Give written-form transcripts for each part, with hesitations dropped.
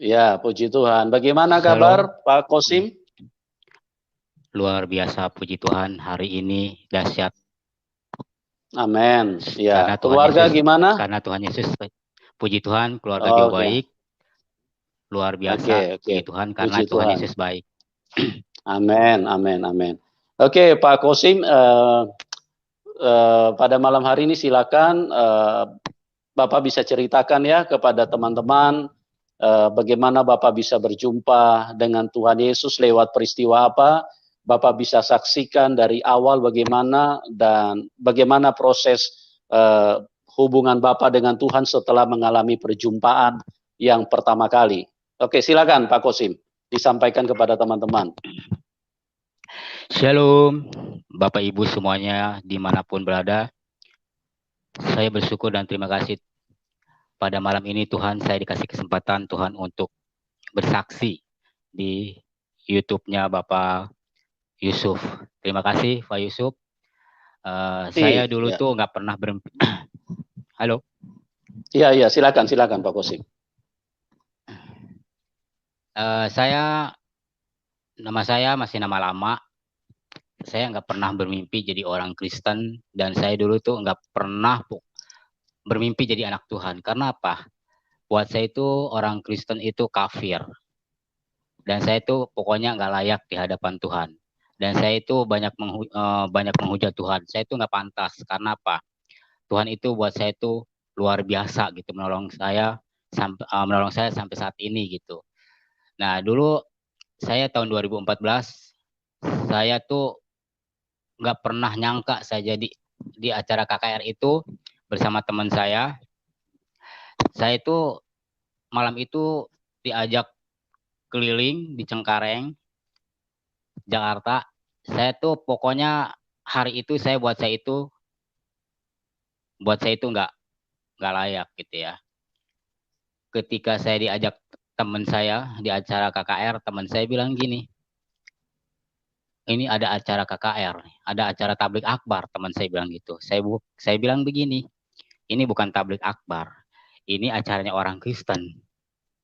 Ya, puji Tuhan. Bagaimana Shalom. kabar Pak Kosim? Luar biasa, puji Tuhan. Hari ini dahsyat. Amin. Ya, Karena Tuhan keluarga Yesus, gimana? karena Tuhan Yesus, puji Tuhan, keluarga juga Oke, baik. Luar biasa, oke. puji Tuhan, Puji karena Tuhan Tuhan. Yesus baik. Amin, amin, amin. Oke, Pak Kosim, pada malam hari ini silakan Bapak bisa ceritakan ya kepada teman-teman bagaimana Bapak bisa berjumpa dengan Tuhan Yesus lewat peristiwa apa, Bapak bisa saksikan dari awal bagaimana dan bagaimana proses hubungan Bapak dengan Tuhan setelah mengalami perjumpaan yang pertama kali. Oke, silakan Pak Kosim disampaikan kepada teman-teman. Shalom, Bapak Ibu semuanya dimanapun berada. Saya bersyukur dan terima kasih pada malam ini Tuhan, saya dikasih kesempatan Tuhan untuk bersaksi di YouTube-nya Bapak Yusuf. Terima kasih Pak Yusuf. Saya dulu Ya. tuh nggak pernah bermimpi. Halo. Iya, silakan Pak Kosim. Nama saya masih nama lama. Saya nggak pernah bermimpi jadi orang Kristen, dan saya dulu tuh nggak pernah bermimpi jadi anak Tuhan. Karena apa? Buat saya itu orang Kristen itu kafir, dan saya itu pokoknya nggak layak di hadapan Tuhan. Dan saya itu banyak menghujat Tuhan. Saya itu nggak pantas. Karena apa? Tuhan itu buat saya itu luar biasa gitu, menolong saya sampai saat ini gitu. Nah, dulu saya tahun 2014, saya tuh nggak pernah nyangka saya jadi di acara KKR itu bersama teman saya. Saya itu malam itu diajak keliling di Cengkareng, Jakarta. Saya tuh pokoknya hari itu buat saya itu nggak layak gitu ya. Ketika saya diajak teman saya di acara KKR, teman saya bilang gini, ini ada acara KKR, ada acara tablik akbar, teman saya bilang gitu. Saya bilang begini, ini bukan tablik akbar, ini acaranya orang Kristen.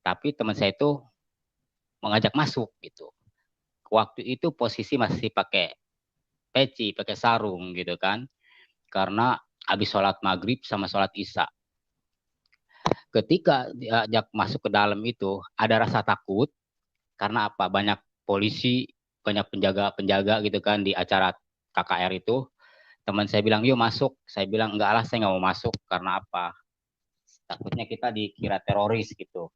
Tapi teman saya itu mengajak masuk gitu. Waktu itu posisi masih pakai peci, pakai sarung gitu kan. Karena habis sholat maghrib sama sholat isya. Ketika diajak masuk ke dalam itu, ada rasa takut. Karena apa? Banyak polisi, banyak penjaga-penjaga gitu kan di acara KKR itu. Teman saya bilang, yuk masuk. Saya bilang, enggak lah, saya nggak mau masuk. Karena apa? Takutnya kita dikira teroris gitu.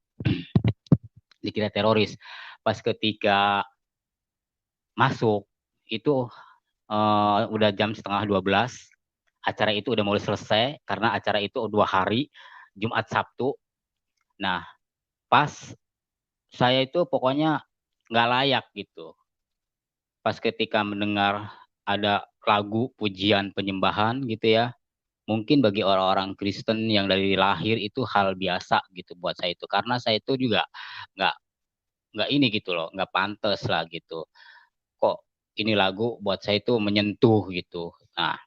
Dikira teroris. Pas ketika masuk, itu udah jam setengah 12. Acara itu udah mulai selesai. Karena acara itu 2 hari, Jumat Sabtu. Nah, pas saya itu pokoknya nggak layak gitu. Pas ketika mendengar ada lagu pujian penyembahan gitu ya, mungkin bagi orang-orang Kristen yang dari lahir itu hal biasa gitu buat saya itu, karena saya itu juga nggak nggak ini gitu loh, nggak pantas lah gitu. Kok ini lagu buat saya itu menyentuh gitu. Nah,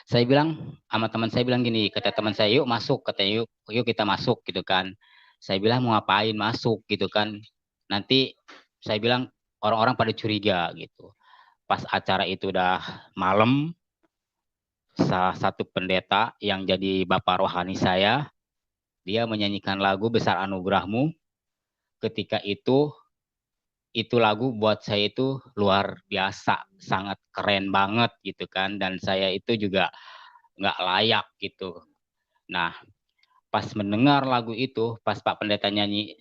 saya bilang sama teman saya bilang gini, kata teman saya, yuk masuk, katanya yuk kita masuk gitu kan. Saya bilang mau ngapain masuk gitu kan. Nanti saya bilang orang-orang pada curiga gitu. Pas acara itu udah malam, salah satu pendeta yang jadi bapak rohani saya, dia menyanyikan lagu Besar Anugerahmu. Ketika itu lagu buat saya itu luar biasa, sangat keren banget gitu kan. Dan saya itu juga nggak layak gitu. Nah, pas mendengar lagu itu, pas Pak Pendeta nyanyi,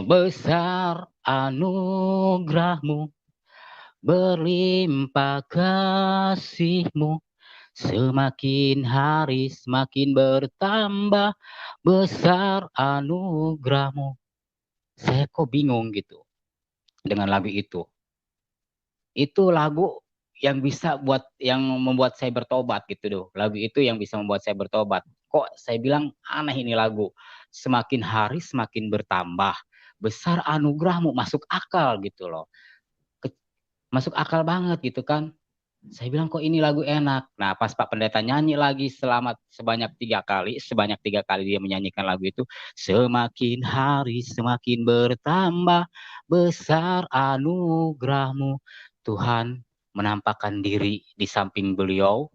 besar anugerahmu, berlimpah kasihmu, semakin hari semakin bertambah, besar anugerahmu. Saya kok bingung gitu dengan lagu itu. Itu lagu yang bisa yang membuat saya bertobat gitu loh. Lagu itu yang bisa membuat saya bertobat. Kok saya bilang aneh ini lagu. Semakin hari semakin bertambah. Besar anugerahmu, masuk akal gitu loh. Masuk akal banget gitu kan. Saya bilang kok ini lagu enak. Nah pas Pak Pendeta nyanyi lagi selama sebanyak tiga kali dia menyanyikan lagu itu, semakin hari semakin bertambah besar anugerahmu, Tuhan menampakkan diri di samping beliau.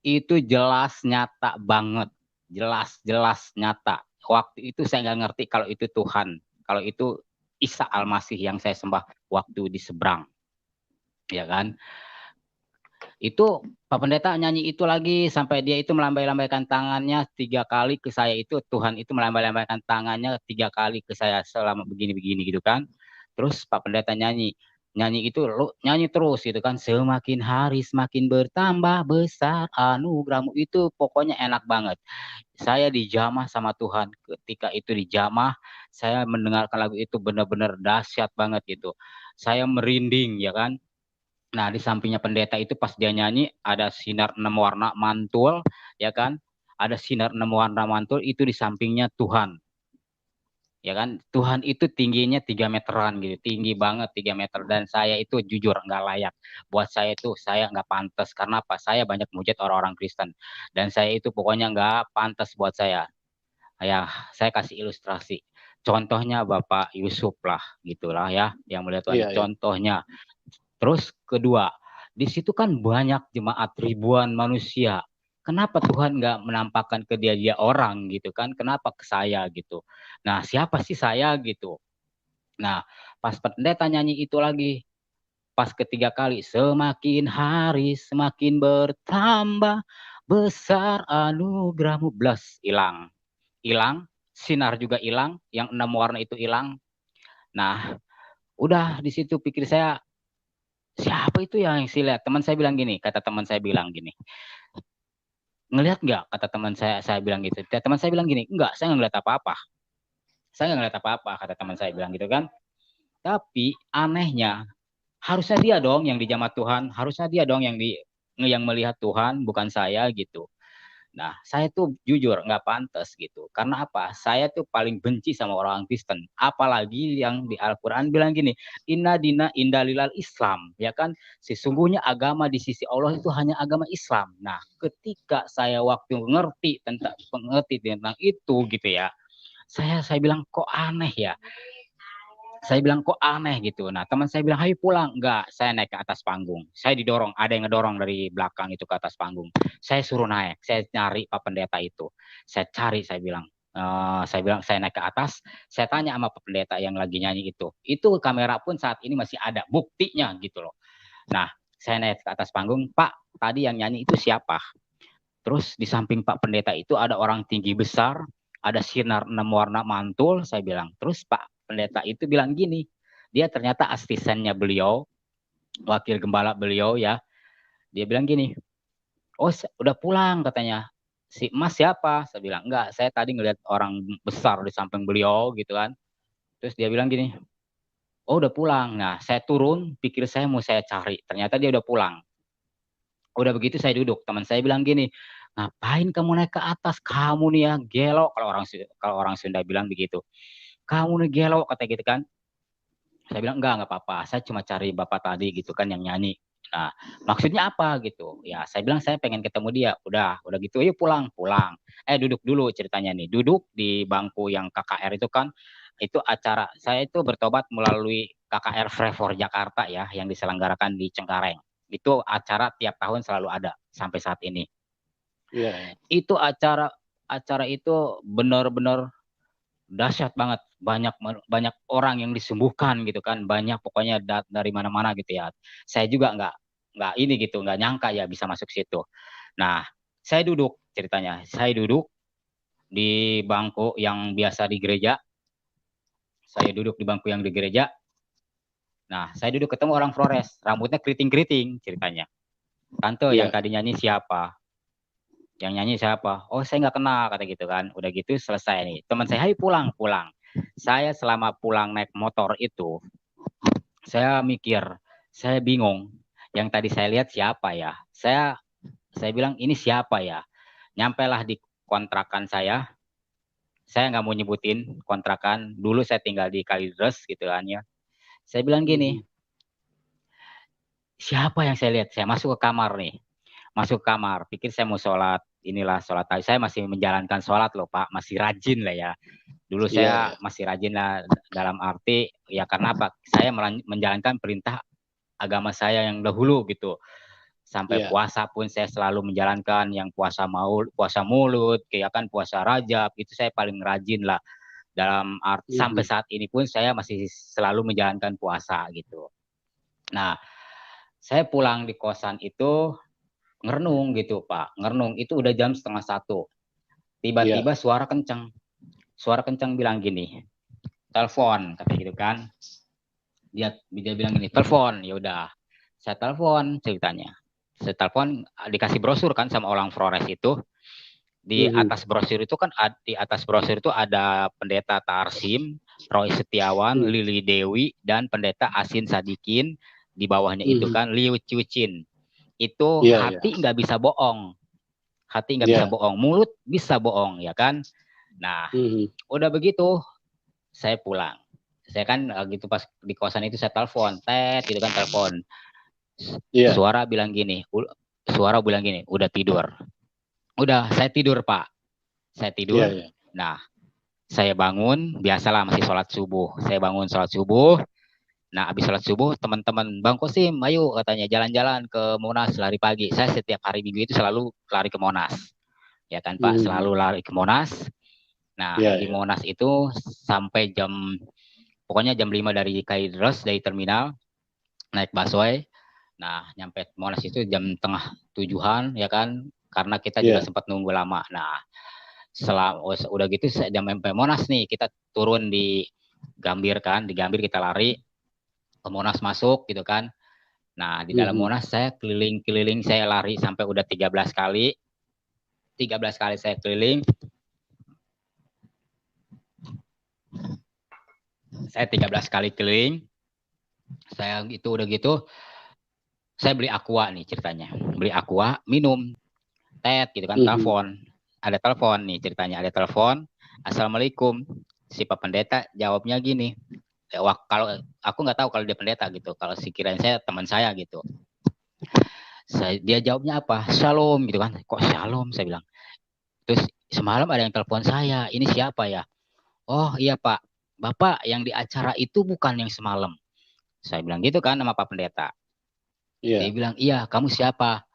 Itu jelas nyata banget, jelas nyata. Waktu itu saya nggak ngerti kalau itu Tuhan, kalau itu Isa Al-Masih yang saya sembah waktu di seberang, ya kan? Itu Pak Pendeta nyanyi itu lagi sampai dia itu melambai-lambaikan tangannya tiga kali ke saya, itu Tuhan itu melambai-lambaikan tangannya tiga kali ke saya selama begini-begini gitu kan. Terus Pak Pendeta nyanyi, nyanyi itu nyanyi terus gitu kan, semakin hari semakin bertambah besar anugerahmu, itu pokoknya enak banget. Saya dijamah sama Tuhan ketika itu dijamah, saya mendengarkan lagu itu benar-benar dahsyat banget gitu. Saya merinding ya kan. Nah, di sampingnya pendeta itu pas dia nyanyi ada sinar 6 warna mantul, ya kan? Ada sinar 6 warna mantul itu di sampingnya Tuhan. Ya kan? Tuhan itu tingginya 3 meteran gitu, tinggi banget 3 meter, dan saya itu jujur nggak layak. Buat saya itu saya nggak pantas, karena apa? Saya banyak mujud orang-orang Kristen dan saya itu pokoknya nggak pantas buat saya. Ya, saya kasih ilustrasi. Contohnya Bapak Yusuf lah, gitulah ya, yang melihat Tuhan. Iya, iya. Contohnya. Terus kedua, di situ kan banyak jemaat ribuan manusia. Kenapa Tuhan nggak menampakkan ke dia orang gitu kan? Kenapa ke saya gitu? Nah, siapa sih saya gitu? Nah, pas pendeta nyanyi itu lagi, pas ketiga kali, semakin hari semakin bertambah besar anugerahmu, blas, hilang, hilang, sinar juga hilang, yang 6 warna itu hilang. Nah, udah di situ pikir saya, siapa itu yang sih lihat? Teman saya bilang gini, kata teman saya bilang gini, ngelihat nggak? Kata teman saya bilang gitu. Teman saya bilang gini, enggak, saya nggak ngeliat apa-apa. Saya nggak ngeliat apa-apa, kata teman saya bilang gitu kan. Tapi anehnya, harusnya dia dong yang dijamah Tuhan, harusnya dia dong yang melihat Tuhan, bukan saya gitu. Nah, saya tuh jujur nggak pantas gitu. Karena apa? Saya tuh paling benci sama orang Kristen. Apalagi yang di Al-Quran bilang gini, Inna dina indalilal Islam. Ya kan? Sesungguhnya agama di sisi Allah itu hanya agama Islam. Nah, ketika saya waktu mengerti tentang itu gitu ya, saya bilang kok aneh ya. Saya bilang kok aneh gitu. Nah teman saya bilang, ayo pulang. Enggak, saya naik ke atas panggung. Saya didorong, ada yang ngedorong dari belakang itu ke atas panggung. Saya suruh naik, saya nyari Pak Pendeta itu. Saya cari, saya bilang. Saya bilang saya naik ke atas, saya tanya sama Pak Pendeta yang lagi nyanyi itu. Itu kamera pun saat ini masih ada buktinya gitu loh. Nah, saya naik ke atas panggung, Pak, tadi yang nyanyi itu siapa? Terus di samping Pak Pendeta itu ada orang tinggi besar, ada sinar 6 warna mantul, saya bilang. Terus Pak Pendeta itu bilang gini, dia ternyata asistennya beliau, wakil gembala beliau ya. Dia bilang gini, oh udah pulang katanya. Si Mas siapa? Saya bilang, enggak, saya tadi ngeliat orang besar di samping beliau gitu kan. Terus dia bilang gini, oh udah pulang. Nah saya turun, pikir saya mau saya cari. Ternyata dia udah pulang. Udah begitu saya duduk, teman saya bilang gini, ngapain kamu naik ke atas? Kamu nih ya gelo, kalau orang Sunda bilang begitu. Kamu nih gelo, kata gitu kan. Saya bilang enggak apa-apa. Saya cuma cari bapak tadi gitu kan yang nyanyi. Nah, maksudnya apa gitu? Ya, saya bilang saya pengen ketemu dia. Udah gitu, yuk pulang, pulang. Duduk dulu ceritanya nih. Duduk di bangku yang KKR itu kan, itu acara saya itu bertobat melalui KKR Free for Jakarta ya, yang diselenggarakan di Cengkareng. Itu acara tiap tahun selalu ada sampai saat ini. Iya, iya. Itu acara itu benar-benar dahsyat banget, banyak banyak orang yang disembuhkan gitu kan, banyak pokoknya dari mana-mana gitu ya. Saya juga nggak ini gitu, nggak nyangka ya bisa masuk situ. Nah, saya duduk ceritanya, saya duduk di bangku yang biasa di gereja, saya duduk di bangku yang di gereja. Nah, saya duduk ketemu orang Flores, rambutnya keriting-keriting ceritanya. Tante yang Iya. tadi nyanyi siapa? Yang nyanyi siapa? Oh, saya nggak kenal, kata gitu kan. Udah gitu selesai nih. Teman saya, hai pulang, pulang. Saya selama pulang naik motor itu, saya mikir, saya bingung. Yang tadi saya lihat siapa ya? Saya bilang ini siapa ya? Nyampe lah di kontrakan saya nggak mau nyebutin kontrakan. Dulu saya tinggal di Kalideres gitu kan ya. Saya bilang gini, Mhm. siapa yang saya lihat? Saya masuk ke kamar nih. Masuk ke kamar, pikir saya mau sholat. Inilah sholat tadi. Saya masih menjalankan sholat loh Pak, masih rajin lah ya. Dulu Iya, saya iya. masih rajin lah dalam arti ya karena apa? Saya menjalankan perintah agama saya yang dahulu gitu. Sampai Iya. puasa pun saya selalu menjalankan yang puasa maul, puasa mulut, kayak kan puasa Rajab itu saya paling rajin lah dalam arti sampai Mhm. saat ini pun saya masih selalu menjalankan puasa gitu. Nah, saya pulang di kosan itu ngerenung gitu Pak, ngerenung itu udah jam setengah satu. Iya. Tiba-tiba suara kencang bilang gini, telepon kata gitu kan. Dia bilang gini, telepon. Ya udah, saya telepon ceritanya. Saya telepon, dikasih brosur kan sama orang Flores itu. Di Mhm. atas brosur itu kan di atas brosur itu ada pendeta Tarsim, Roy Setiawan, Mhm. Lili Dewi, dan pendeta Asin Sadikin. Di bawahnya itu Mhm. kan Liu Cucin. Itu Iya, iya. hati nggak bisa bohong, hati nggak bisa Iya. bohong, mulut bisa bohong ya kan. Nah, Mhm. udah begitu saya pulang. Saya kan gitu pas di kosan itu saya telepon, tet gitu kan telepon. Iya. Suara bilang gini, suara bilang gini, udah tidur. Udah, saya tidur Pak. Saya Iya, tidur. iya. Nah, saya bangun, biasalah masih sholat subuh. Saya bangun sholat subuh. Nah, habis sholat subuh, teman-teman, Bang Kosim, ayo katanya jalan-jalan ke Monas lari pagi. Saya setiap hari Minggu itu selalu lari ke Monas. Ya kan Pak, Mhm. selalu lari ke Monas. Nah, Iya, di iya. Monas itu sampai pokoknya jam 5 dari Kairos, dari terminal, naik busway. Nah, nyampe Monas itu jam tengah tujuhan, ya kan? Karena kita juga Iya. sempat nunggu lama. Nah, udah gitu jam sampai Monas nih, kita turun di Gambir kan, di Gambir kita lari ke Monas masuk gitu kan. Nah, di dalam Mhm. Monas saya keliling-keliling, saya lari sampai udah 13 kali. 13 kali saya keliling, saya 13 kali keliling. Saya itu udah gitu, saya beli aqua nih ceritanya. Beli aqua, minum, tet gitu kan, Mhm. telepon. Ada telepon nih ceritanya, ada telepon. Assalamualaikum. Si Pak Pendeta jawabnya gini. Wah, kalau aku nggak tahu kalau dia pendeta gitu. Kalau sekiranya saya teman saya gitu. Dia jawabnya apa? Shalom gitu kan. Kok shalom? Saya bilang. Terus semalam ada yang telepon saya. Ini siapa ya? Oh iya Pak. Bapak yang di acara itu bukan yang semalam. Saya bilang gitu kan sama Pak Pendeta. Dia Iya. bilang, iya kamu siapa?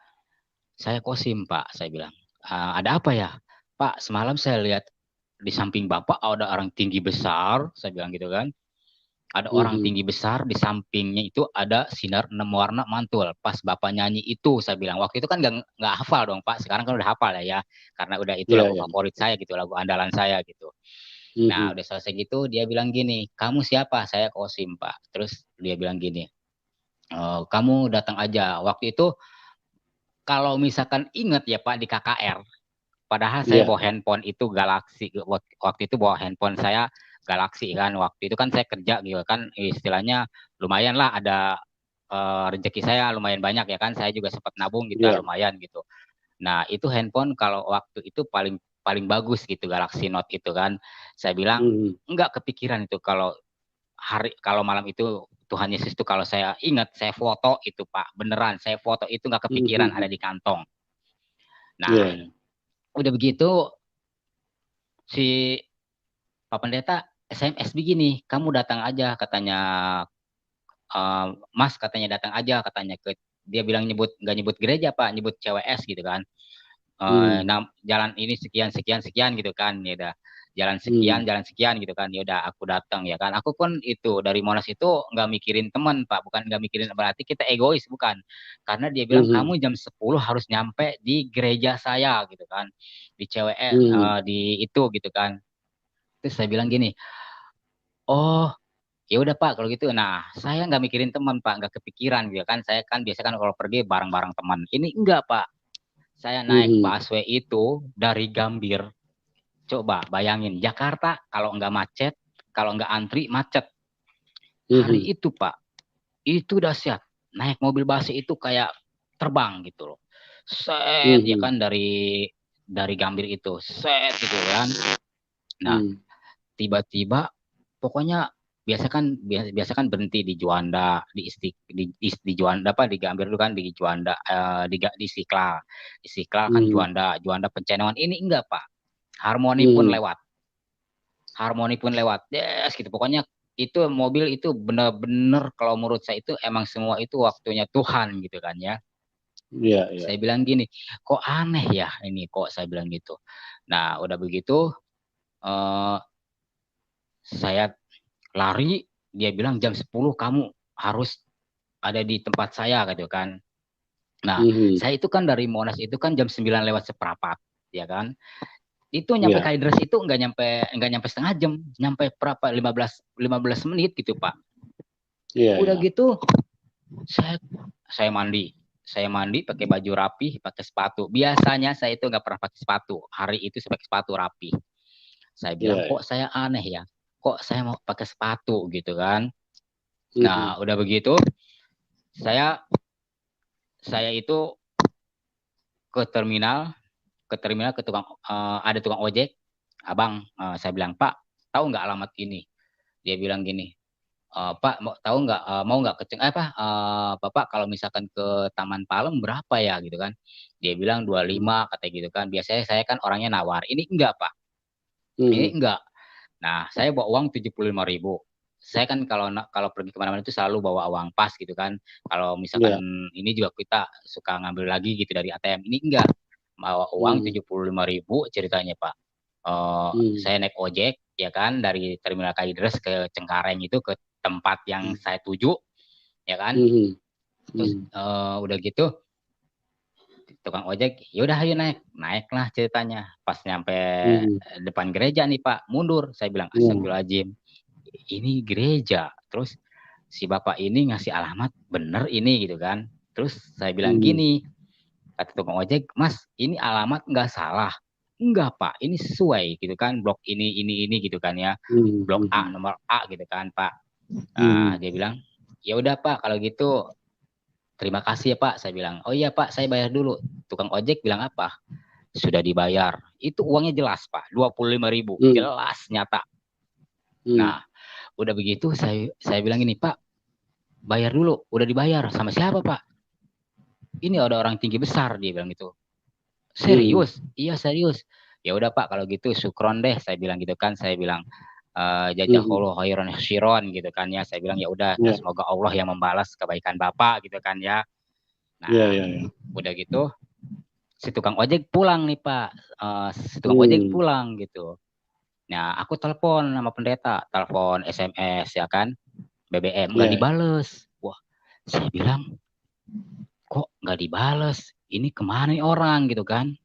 Saya Kosim Pak. Saya bilang, ada apa ya? Pak, semalam saya lihat di samping Bapak ada orang tinggi besar. Saya bilang gitu kan. Ada orang Mhm. tinggi besar, di sampingnya itu ada sinar 6 warna mantul. Pas Bapak nyanyi itu, saya bilang. Waktu itu kan nggak hafal dong Pak. Sekarang kan udah hafal ya. Karena udah itu Iya, lagu iya. favorit saya gitu, lagu andalan saya gitu. Nah, Mhm. udah selesai gitu, dia bilang gini, kamu siapa? Saya Kosim, Pak. Terus dia bilang gini, kamu datang aja. Waktu itu, kalau misalkan ingat ya Pak, di KKR, padahal saya Iya. bawa handphone itu Galaxy. Waktu itu bawa handphone saya Galaxy kan. Waktu itu kan saya kerja gitu kan, istilahnya lumayan lah ada rezeki saya lumayan banyak ya kan. Saya juga sempat nabung gitu Iya. lumayan gitu. Nah, itu handphone kalau waktu itu paling paling bagus gitu Galaxy Note itu kan. Saya bilang Mhm. enggak kepikiran itu kalau malam itu Tuhan Yesus itu kalau saya ingat saya foto itu Pak, beneran saya foto itu nggak kepikiran ada Mhm. di kantong. Iya, Nah, iya. udah begitu si Pak Pendeta SMS begini, kamu datang aja katanya, Mas katanya datang aja katanya ke dia bilang nyebut nggak nyebut gereja Pak, nyebut CWS gitu kan. Mhm. Jalan ini sekian sekian sekian gitu kan, ya udah Mhm. jalan sekian gitu kan, ya udah aku datang ya kan. Aku pun itu dari Monas itu nggak mikirin teman Pak, bukan nggak mikirin berarti kita egois bukan, karena dia bilang Mhm. kamu jam 10 harus nyampe di gereja saya gitu kan, di CWS Mhm. di itu gitu kan. Terus saya bilang gini, oh ya udah Pak kalau gitu. Nah saya nggak mikirin teman Pak, nggak kepikiran gitu kan. Saya kan biasa kan kalau pergi bareng-bareng teman. Ini enggak Pak. Saya naik Mhm. busway itu dari Gambir. Coba bayangin, Jakarta kalau nggak macet, kalau nggak antri macet. Hari Mhm. itu Pak, itu dahsyat. Naik mobil busway itu kayak terbang gitu loh. Set ya Mhm. kan dari Gambir itu, set gitu kan. Nah Mhm. tiba-tiba pokoknya biasa kan berhenti di Juanda, di Juanda apa di Gambir dulu kan di Juanda, di Istiqlal. Istiqlal kan Hmm. Juanda Pencenongan. Ini enggak, Pak. Harmoni pun Hmm. lewat. Harmoni pun lewat. Yes, gitu. Pokoknya itu mobil itu benar-benar kalau menurut saya itu emang semua itu waktunya Tuhan gitu kan ya. Iya, iya. Saya bilang gini, kok aneh ya ini kok saya bilang gitu. Nah, udah begitu eh, saya lari, dia bilang jam 10 kamu harus ada di tempat saya gitu kan. Nah, Hmm. saya itu kan dari Monas itu kan jam 9 lewat seperempat, ya kan. Itu nyampe Iya. Kalideres itu nggak nyampe setengah jam, nyampe berapa 15 menit gitu, Pak. Iya, Udah iya. gitu saya saya mandi. Saya mandi pakai baju rapi, pakai sepatu. Biasanya saya itu nggak pernah pakai sepatu. Hari itu saya pakai sepatu rapi. Saya Iya, bilang iya. kok saya aneh ya. Kok saya mau pakai sepatu gitu kan. Hmm. Nah, udah begitu saya saya itu ke terminal, ke tukang ada tukang ojek. Abang, saya bilang, "Pak, tahu nggak alamat ini?" Dia bilang gini, Pak mau tahu nggak mau nggak Bapak kalau misalkan ke Taman Palem berapa ya gitu kan. Dia bilang 25 katanya gitu kan. Biasanya saya kan orangnya nawar. Ini enggak, Pak. Ini Hmm. enggak. Nah, saya bawa uang 75.000. Saya kan kalau pergi kemana-mana itu selalu bawa uang pas gitu kan. Kalau misalkan Iya. ini juga kita suka ngambil lagi gitu dari ATM. Ini enggak. Bawa uang Hmm. 75.000 ceritanya, Pak. Hmm. Saya naik ojek ya kan dari Terminal Kalideres ke Cengkareng itu ke tempat yang saya tuju ya kan. Hmm. Terus Hmm. udah gitu tukang ojek, ya udah ayo naiklah ceritanya. Pas nyampe Hmm. depan gereja nih Pak, mundur. Saya bilang Hmm. astagfirullahaladzim, ini gereja. Terus si bapak ini ngasih alamat bener ini gitu kan. Terus saya bilang Hmm. gini, kata tukang ojek, Mas ini alamat nggak salah. Enggak Pak, ini sesuai gitu kan, blok ini gitu kan ya, Hmm. blok A Hmm. nomor A gitu kan Pak. Hmm. Dia bilang, ya udah Pak kalau gitu terima kasih ya Pak. Saya bilang, oh iya Pak saya bayar dulu. Tukang ojek bilang apa? Sudah dibayar. Itu uangnya jelas Pak, 25.000, Hmm. jelas nyata. Hmm. Nah udah begitu saya bilang ini Pak, bayar dulu, udah dibayar sama siapa Pak? Ini ada orang tinggi besar dia bilang gitu. Hmm. Serius? Iya serius. Ya udah Pak kalau gitu sukron deh saya bilang gitu kan. Saya bilang Hmm. jazakallahu khairan khairan gitu kan ya. Saya bilang ya udah Iya. semoga Allah yang membalas kebaikan Bapak gitu kan ya. Iya, Nah, iya, iya. udah gitu si tukang ojek pulang nih Pak. Si tukang ojek Hmm. pulang gitu. Nah, aku telepon sama pendeta, telepon SMS ya kan. BBM nggak Iya. dibales. Wah, saya bilang kok nggak dibales? Ini kemana nih orang gitu kan?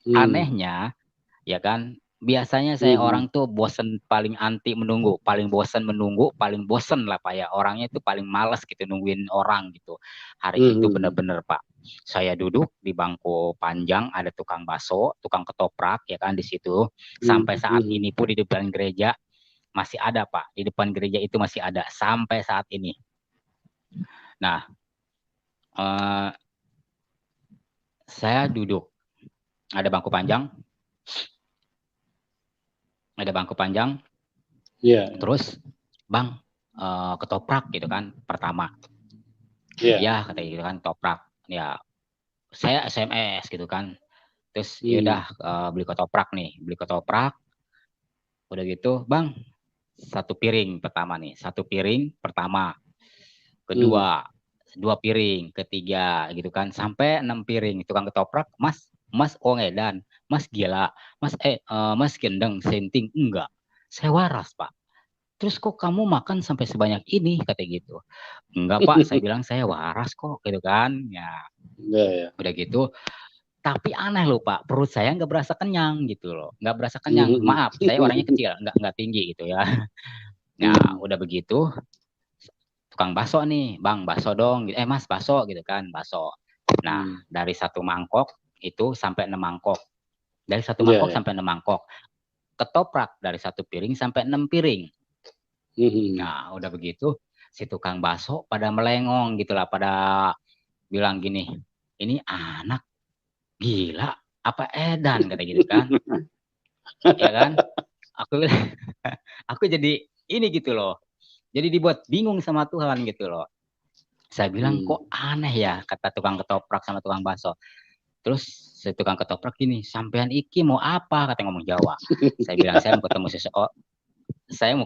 Hmm. Anehnya ya kan biasanya saya Hmm. orang tuh bosen paling anti menunggu paling bosen menunggu paling bosen lah pak ya orangnya itu paling males gitu nungguin orang gitu hari itu Hmm. bener-bener pak saya duduk di bangku panjang ada tukang bakso tukang ketoprak ya kan di situ Hmm. sampai saat Hmm. ini pun di depan gereja masih ada pak di depan gereja itu masih ada sampai saat ini nah eh, saya duduk ada bangku panjang ada bangku panjang Iya. terus bang ketoprak gitu kan pertama Iya. ya kata gitu kan toprak ya saya SMS gitu kan terus ya Hmm. udah beli ketoprak nih beli ketoprak udah gitu bang satu piring pertama nih satu piring pertama Hmm. kedua dua piring ketiga gitu kan sampai 6 piring tukang ketoprak mas mas ongedan mas gila mas gendeng senting enggak saya waras pak terus kok kamu makan sampai sebanyak ini kata gitu enggak pak saya bilang saya waras kok gitu kan ya Iya, iya. udah gitu tapi aneh loh Pak, perut saya nggak berasa kenyang gitu loh, nggak berasa kenyang. Hmm. Maaf, saya orangnya kecil, nggak tinggi gitu ya. Nah, Hmm. udah begitu, tukang bakso nih, bang bakso dong, mas bakso gitu kan, bakso. Nah, Hmm. dari satu mangkok itu sampai 6 mangkok, dari satu Iya, mangkok iya. sampai 6 mangkok, ketoprak dari satu piring sampai 6 piring. Hmm. Nah, udah begitu, si tukang bakso pada melengong gitulah, pada bilang gini, ini anak gila apa edan kata gitu kan, ya kan? Aku aku jadi ini gitu loh. Jadi dibuat bingung sama Tuhan gitu loh. Saya bilang kok aneh ya, kata tukang ketoprak sama tukang bakso. Terus si tukang ketoprak gini, sampean iki mau apa? Kata ngomong Jawa. Saya bilang saya mau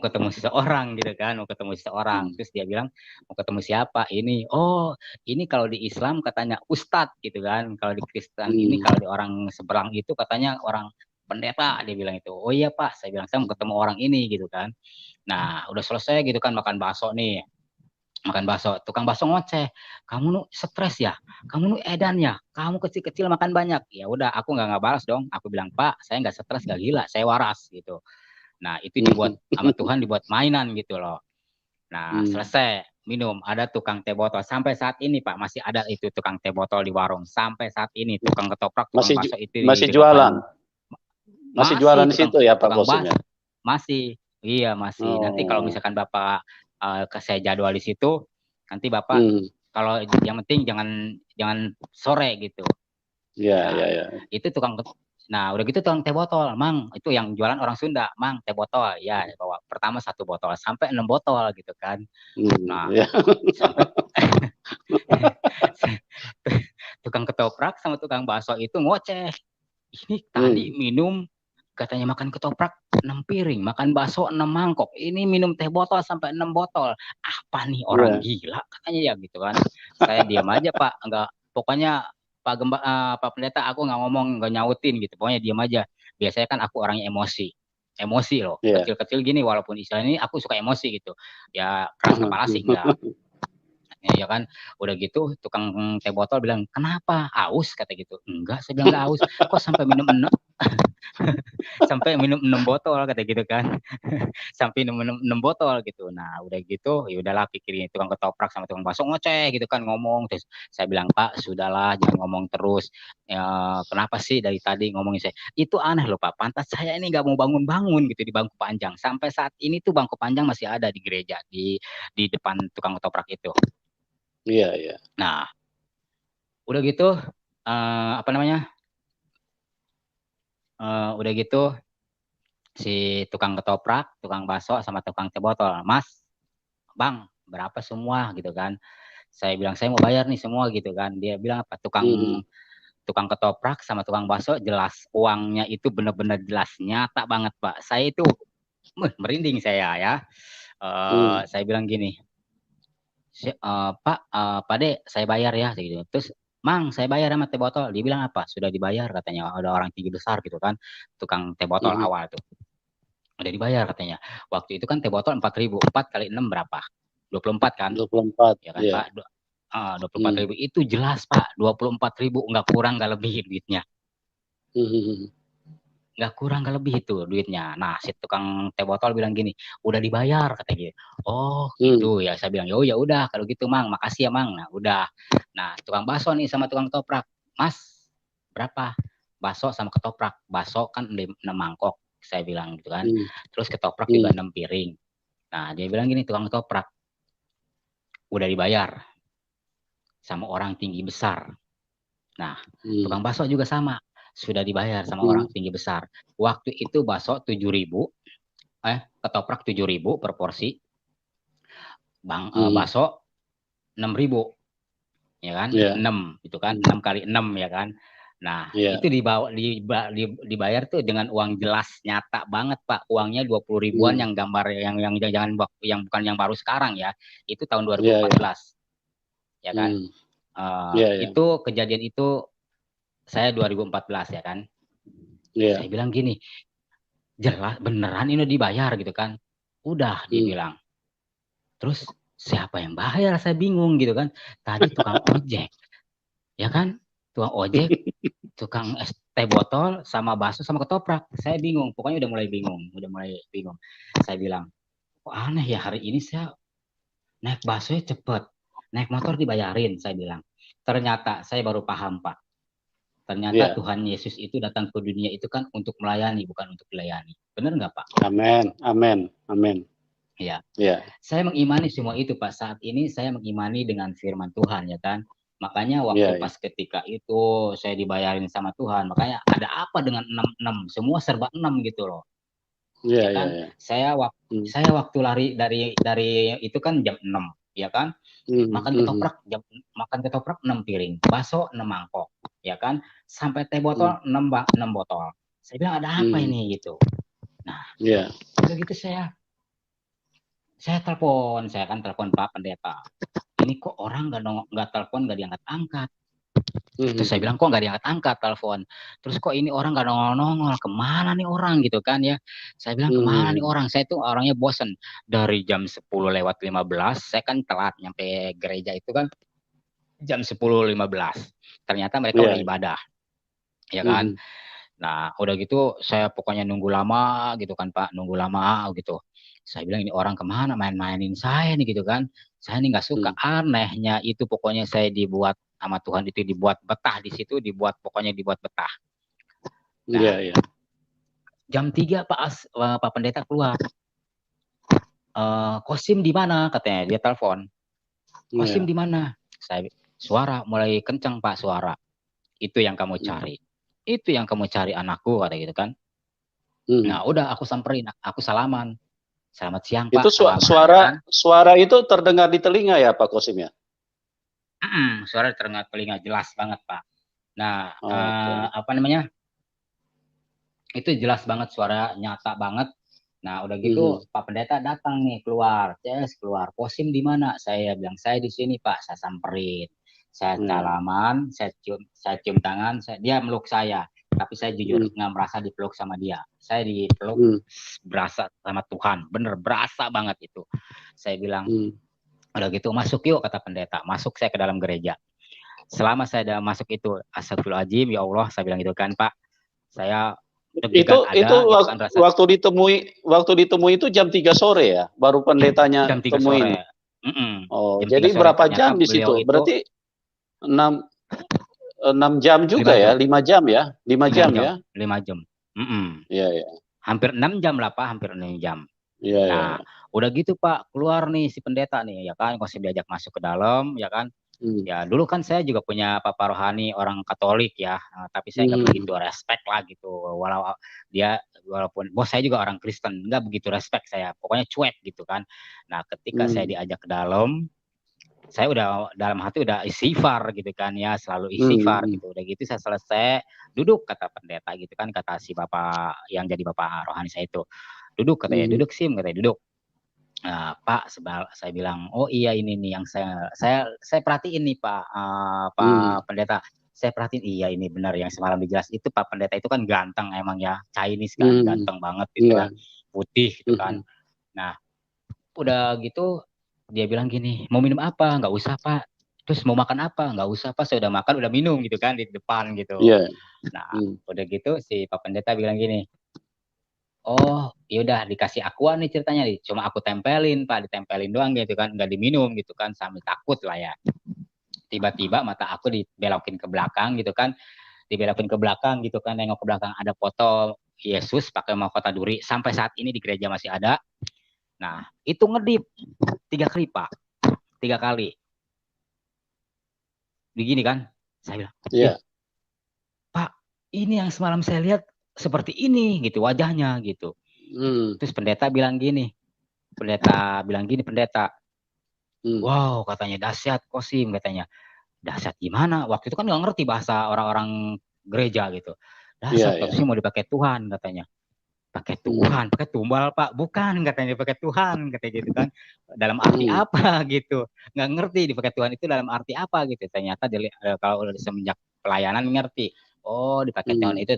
ketemu seseorang gitu kan, mau ketemu seseorang. Terus dia bilang mau ketemu siapa? Ini, oh ini kalau di Islam katanya ustadz gitu kan, kalau di Kristen ini kalau di orang seberang itu katanya orang pendeta, dia bilang itu. Oh iya Pak, saya bilang saya mau ketemu orang ini gitu kan. Nah udah selesai gitu kan makan bakso nih, makan bakso, tukang bakso ngoceh, kamu nu stres ya, kamu nu edan ya, kamu kecil-kecil makan banyak. Ya udah, aku nggak balas dong, aku bilang Pak, saya nggak stres, nggak gila, saya waras gitu. Nah itu dibuat sama Tuhan, dibuat mainan gitu loh. Nah selesai minum, ada tukang teh botol sampai saat ini Pak, masih ada itu tukang teh botol di warung sampai saat ini, tukang ketoprak, tukang bakso itu di masih dekat jualan, warung masih masih, jualan di situ ya Pak Kosim ya? Masih, iya masih. Nanti kalau misalkan Bapak saya jadwal di situ, nanti Bapak kalau yang penting jangan sore gitu. Iya, Nah, iya, iya. itu udah gitu tukang teh botol, Mang, itu yang jualan orang Sunda, Mang, teh botol. Ya, bawa pertama 1 botol sampai 6 botol gitu kan. Nah, Ya. sampai tukang ketoprak sama tukang bakso itu ngoceh. Ini tadi minum katanya makan ketoprak 6 piring, makan bakso 6 mangkok. Ini minum teh botol sampai 6 botol. Apa nih orang gila katanya ya gitu kan. Saya diam aja Pak, enggak, pokoknya Pak Pendeta aku nggak ngomong, nggak nyautin gitu. Pokoknya diam aja. Biasanya kan aku orangnya emosi. Emosi loh. Kecil-kecil gini walaupun istilah ini aku suka emosi gitu. Ya keras kepala sih enggak. Ya kan, udah gitu tukang teh botol bilang kenapa aus kata gitu. Enggak, saya bilang enggak aus, kok sampai minum 6 sampai minum 6 botol kata gitu kan. Sampai minum 6 botol gitu. Nah udah gitu ya udahlah, pikirin tukang ketoprak sama tukang bakso ngoceh gitu kan, ngomong. Terus saya bilang Pak sudahlah jangan ngomong terus ya, kenapa sih dari tadi ngomongin saya itu aneh loh Pak, pantat saya ini nggak mau bangun-bangun gitu di bangku panjang. Sampai saat ini tuh bangku panjang masih ada di gereja di depan tukang ketoprak itu. Iya, iya. Nah, udah gitu, apa namanya? Udah gitu si tukang ketoprak, tukang bakso sama tukang teh botol, Mas, Bang, berapa semua gitu kan? Saya bilang saya mau bayar nih semua gitu kan. Dia bilang apa? Tukang ketoprak sama tukang bakso jelas uangnya itu benar-benar jelas, nyata banget Pak. Saya itu merinding saya ya. Saya bilang gini, Pak, Pak De, saya bayar ya, gitu. Terus, Mang, saya bayar sama teh botol. Dia bilang apa? Sudah dibayar katanya. Ada orang tinggi besar gitu kan, tukang teh botol awal tuh. Udah dibayar katanya. Waktu itu kan teh botol 4.000, 4 kali 6 berapa? 24 kan? 24, ya kan Pak? 24.000 itu jelas Pak, 24.000 nggak kurang nggak lebih duitnya. Nggak kurang nggak lebih itu duitnya. Nah si tukang teh botol bilang gini, udah dibayar katanya gitu. Oh gitu ya, saya bilang ya udah kalau gitu Mang, makasih ya Mang. Nah udah. Nah tukang bakso nih sama tukang ketoprak, Mas berapa bakso sama ketoprak? Bakso kan 6 mangkok saya bilang gitu kan, terus ketoprak juga 6 piring. Nah dia bilang gini tukang ketoprak, udah dibayar sama orang tinggi besar. Nah tukang bakso juga sama, sudah dibayar sama orang tinggi besar. Waktu itu bakso 7.000, ketoprak 7.000 per porsi, bakso 6.000, ya kan? 6 itu kan, 6 kali 6 ya kan. Nah itu dibayar tuh dengan uang jelas, nyata banget Pak. Uangnya 20 ribuan yang gambar yang jangan yang bukan yang baru sekarang ya. Itu tahun 2014, ya kan? Itu kejadian itu saya 2014 ya kan. Saya bilang gini, jelas beneran ini dibayar gitu kan. Udah dia bilang. Terus siapa yang bayar? Saya bingung gitu kan. Tadi tukang ojek, ya kan? Tukang ojek, tukang es teh botol, sama bakso, sama ketoprak. Saya bingung. Pokoknya udah mulai bingung. Saya bilang, kok aneh ya hari ini saya naik bakso cepet, naik motor dibayarin. Saya bilang. Ternyata saya baru paham Pak. Ternyata Tuhan Yesus itu datang ke dunia itu kan untuk melayani, bukan untuk dilayani. Benar nggak Pak? Amin, amin, amin. Ya. Saya mengimani semua itu Pak. Saat ini saya mengimani dengan firman Tuhan ya kan. Makanya waktu pas ketika itu saya dibayarin sama Tuhan. Makanya ada apa dengan 66? Semua serba 6 gitu loh. Iya, ya iya, kan? iya. Saya waktu lari dari itu kan jam 6, ya kan? Hmm, hmm, hmm, Makan ketoprak 6 piring, bakso 6 mangkok, ya kan? Sampai teh hmm, botol 6 botol. Saya bilang ada apa hmm. ini gitu. Nah, Iya. udah gitu saya telepon, saya kan telepon Pak Pendeta. Ini kok orang nggak telepon, nggak diangkat-angkat. Hmm, Terus hmm, saya hmm. bilang kok nggak diangkat-angkat telepon. Terus kok ini orang nggak nongol-nongol, kemana nih orang gitu kan ya. Saya bilang Hmm, kemana hmm, nih orang, saya tuh orangnya bosen. Dari jam 10:15, saya kan telat nyampe gereja itu kan jam 10:15. Ternyata mereka Iya, udah iya. ibadah, ya Hmm, kan. hmm, Nah udah gitu saya pokoknya nunggu lama gitu kan Pak, nunggu lama gitu. Saya bilang ini orang kemana main-mainin saya nih gitu kan. Saya nih nggak suka, hmm. anehnya itu pokoknya saya dibuat sama Tuhan itu dibuat betah di situ, pokoknya dibuat betah. Iya, Nah, iya. jam 3 Pak Pendeta keluar. Kosim di mana? Katanya dia telepon. Kosim Iya. di mana? Saya suara mulai kencang Pak suara. Itu yang kamu Hmm, cari. Itu yang kamu cari anakku kata gitu kan. hmm. Nah, udah aku samperin, aku salaman. Selamat siang Itu Pak, salaman ya suara kan. suara itu terdengar di telinga ya Pak Kosim ya? Suara terdengar telinga jelas banget Pak. Nah, Oke. apa namanya? Itu jelas banget suara nyata banget. Nah, udah Hmm, gitu Pak Pendeta datang nih keluar. Keluar. Kosim di mana? Saya bilang saya di sini Pak. Saya samperin. Saya hmm. Iya. salaman, saya cium tangan, dia meluk saya. Tapi saya jujur Hmm, nggak merasa dipeluk sama dia. Saya dipeluk hmm, berasa sama Tuhan. Bener berasa banget itu. Saya bilang, hmm. udah gitu masuk yuk kata pendeta. Masuk saya ke dalam gereja. Selama saya udah masuk itu, astagfirullahaladzim, ya Allah, saya bilang gitu kan Pak. Saya Itu deg-degan ada gitu kan rasa waktu ditemui itu jam 3 sore ya, baru pendetanya jam 3 temuin. sore. Oh, Jam 3 jadi sore berapa ternyata jam di beliau situ? itu Berarti 6 6 jam juga 5 ya, jam. 5 jam ya? 5 5 jam jam. ya? 5 jam. Iya, iya. Hampir 6 jam lah Pak, hampir 6 jam. Iya, iya, Nah, iya. udah gitu Pak, keluar nih si pendeta nih, ya kan, kok diajak masuk ke dalam, ya kan. Hmm. Ya dulu kan saya juga punya papa rohani orang Katolik ya, tapi saya nggak Hmm. begitu respect lah gitu. Walaupun bos saya juga orang Kristen, nggak begitu respect saya, pokoknya cuek gitu kan. Nah ketika saya Hmm. diajak ke dalam, saya udah dalam hati udah istighfar gitu kan ya, selalu istighfar Hmm. gitu. Udah gitu saya selesai duduk kata pendeta gitu kan, kata si bapak yang jadi bapak rohani saya itu, duduk katanya, Hmm. duduk Sim katanya, duduk. Nah, Pak, saya bilang, oh iya ini nih yang saya perhatiin nih Pak, Hmm. Pak Pendeta. Saya perhatiin, iya ini benar yang semalam dijelas itu Pak Pendeta itu kan ganteng emang ya, Chinese kan, Hmm. ganteng banget gitu Iya. kan, putih gitu kan. Hmm. Nah, udah gitu dia bilang gini, mau minum apa? Nggak usah Pak. Terus mau makan apa? Nggak usah Pak, saya udah makan, udah minum gitu kan di depan gitu. Iya. Nah, Hmm. udah gitu si Pak Pendeta bilang gini, oh, yaudah dikasih akuan nih ceritanya nih. Cuma aku tempelin, Pak, ditempelin doang gitu kan, nggak diminum gitu kan, sambil takut lah ya. Tiba-tiba mata aku dibelokin ke belakang gitu kan, dibelokin ke belakang gitu kan, nengok ke belakang ada foto Yesus pakai mahkota duri. Sampai saat ini di gereja masih ada. Nah, itu ngedip 3 kali, Pak. 3 kali. Begini kan, saya bilang, Iya. Pak, ini yang semalam saya lihat seperti ini gitu wajahnya gitu. Hmm. Terus pendeta, Hmm. wow katanya dahsyat Kosim katanya. Dahsyat gimana? Waktu itu kan nggak ngerti bahasa orang-orang gereja gitu. Iya, Dahsyat iya. katanya mau dipakai Tuhan katanya. Pakai Hmm. Tuhan, pakai tumbal Pak, bukan katanya pakai Tuhan katanya gitu kan. Dalam arti Hmm. apa gitu? Nggak ngerti dipakai Tuhan itu dalam arti apa gitu. Ternyata kalau udah semenjak pelayanan ngerti. Oh, dipakai Tuhan Hmm. itu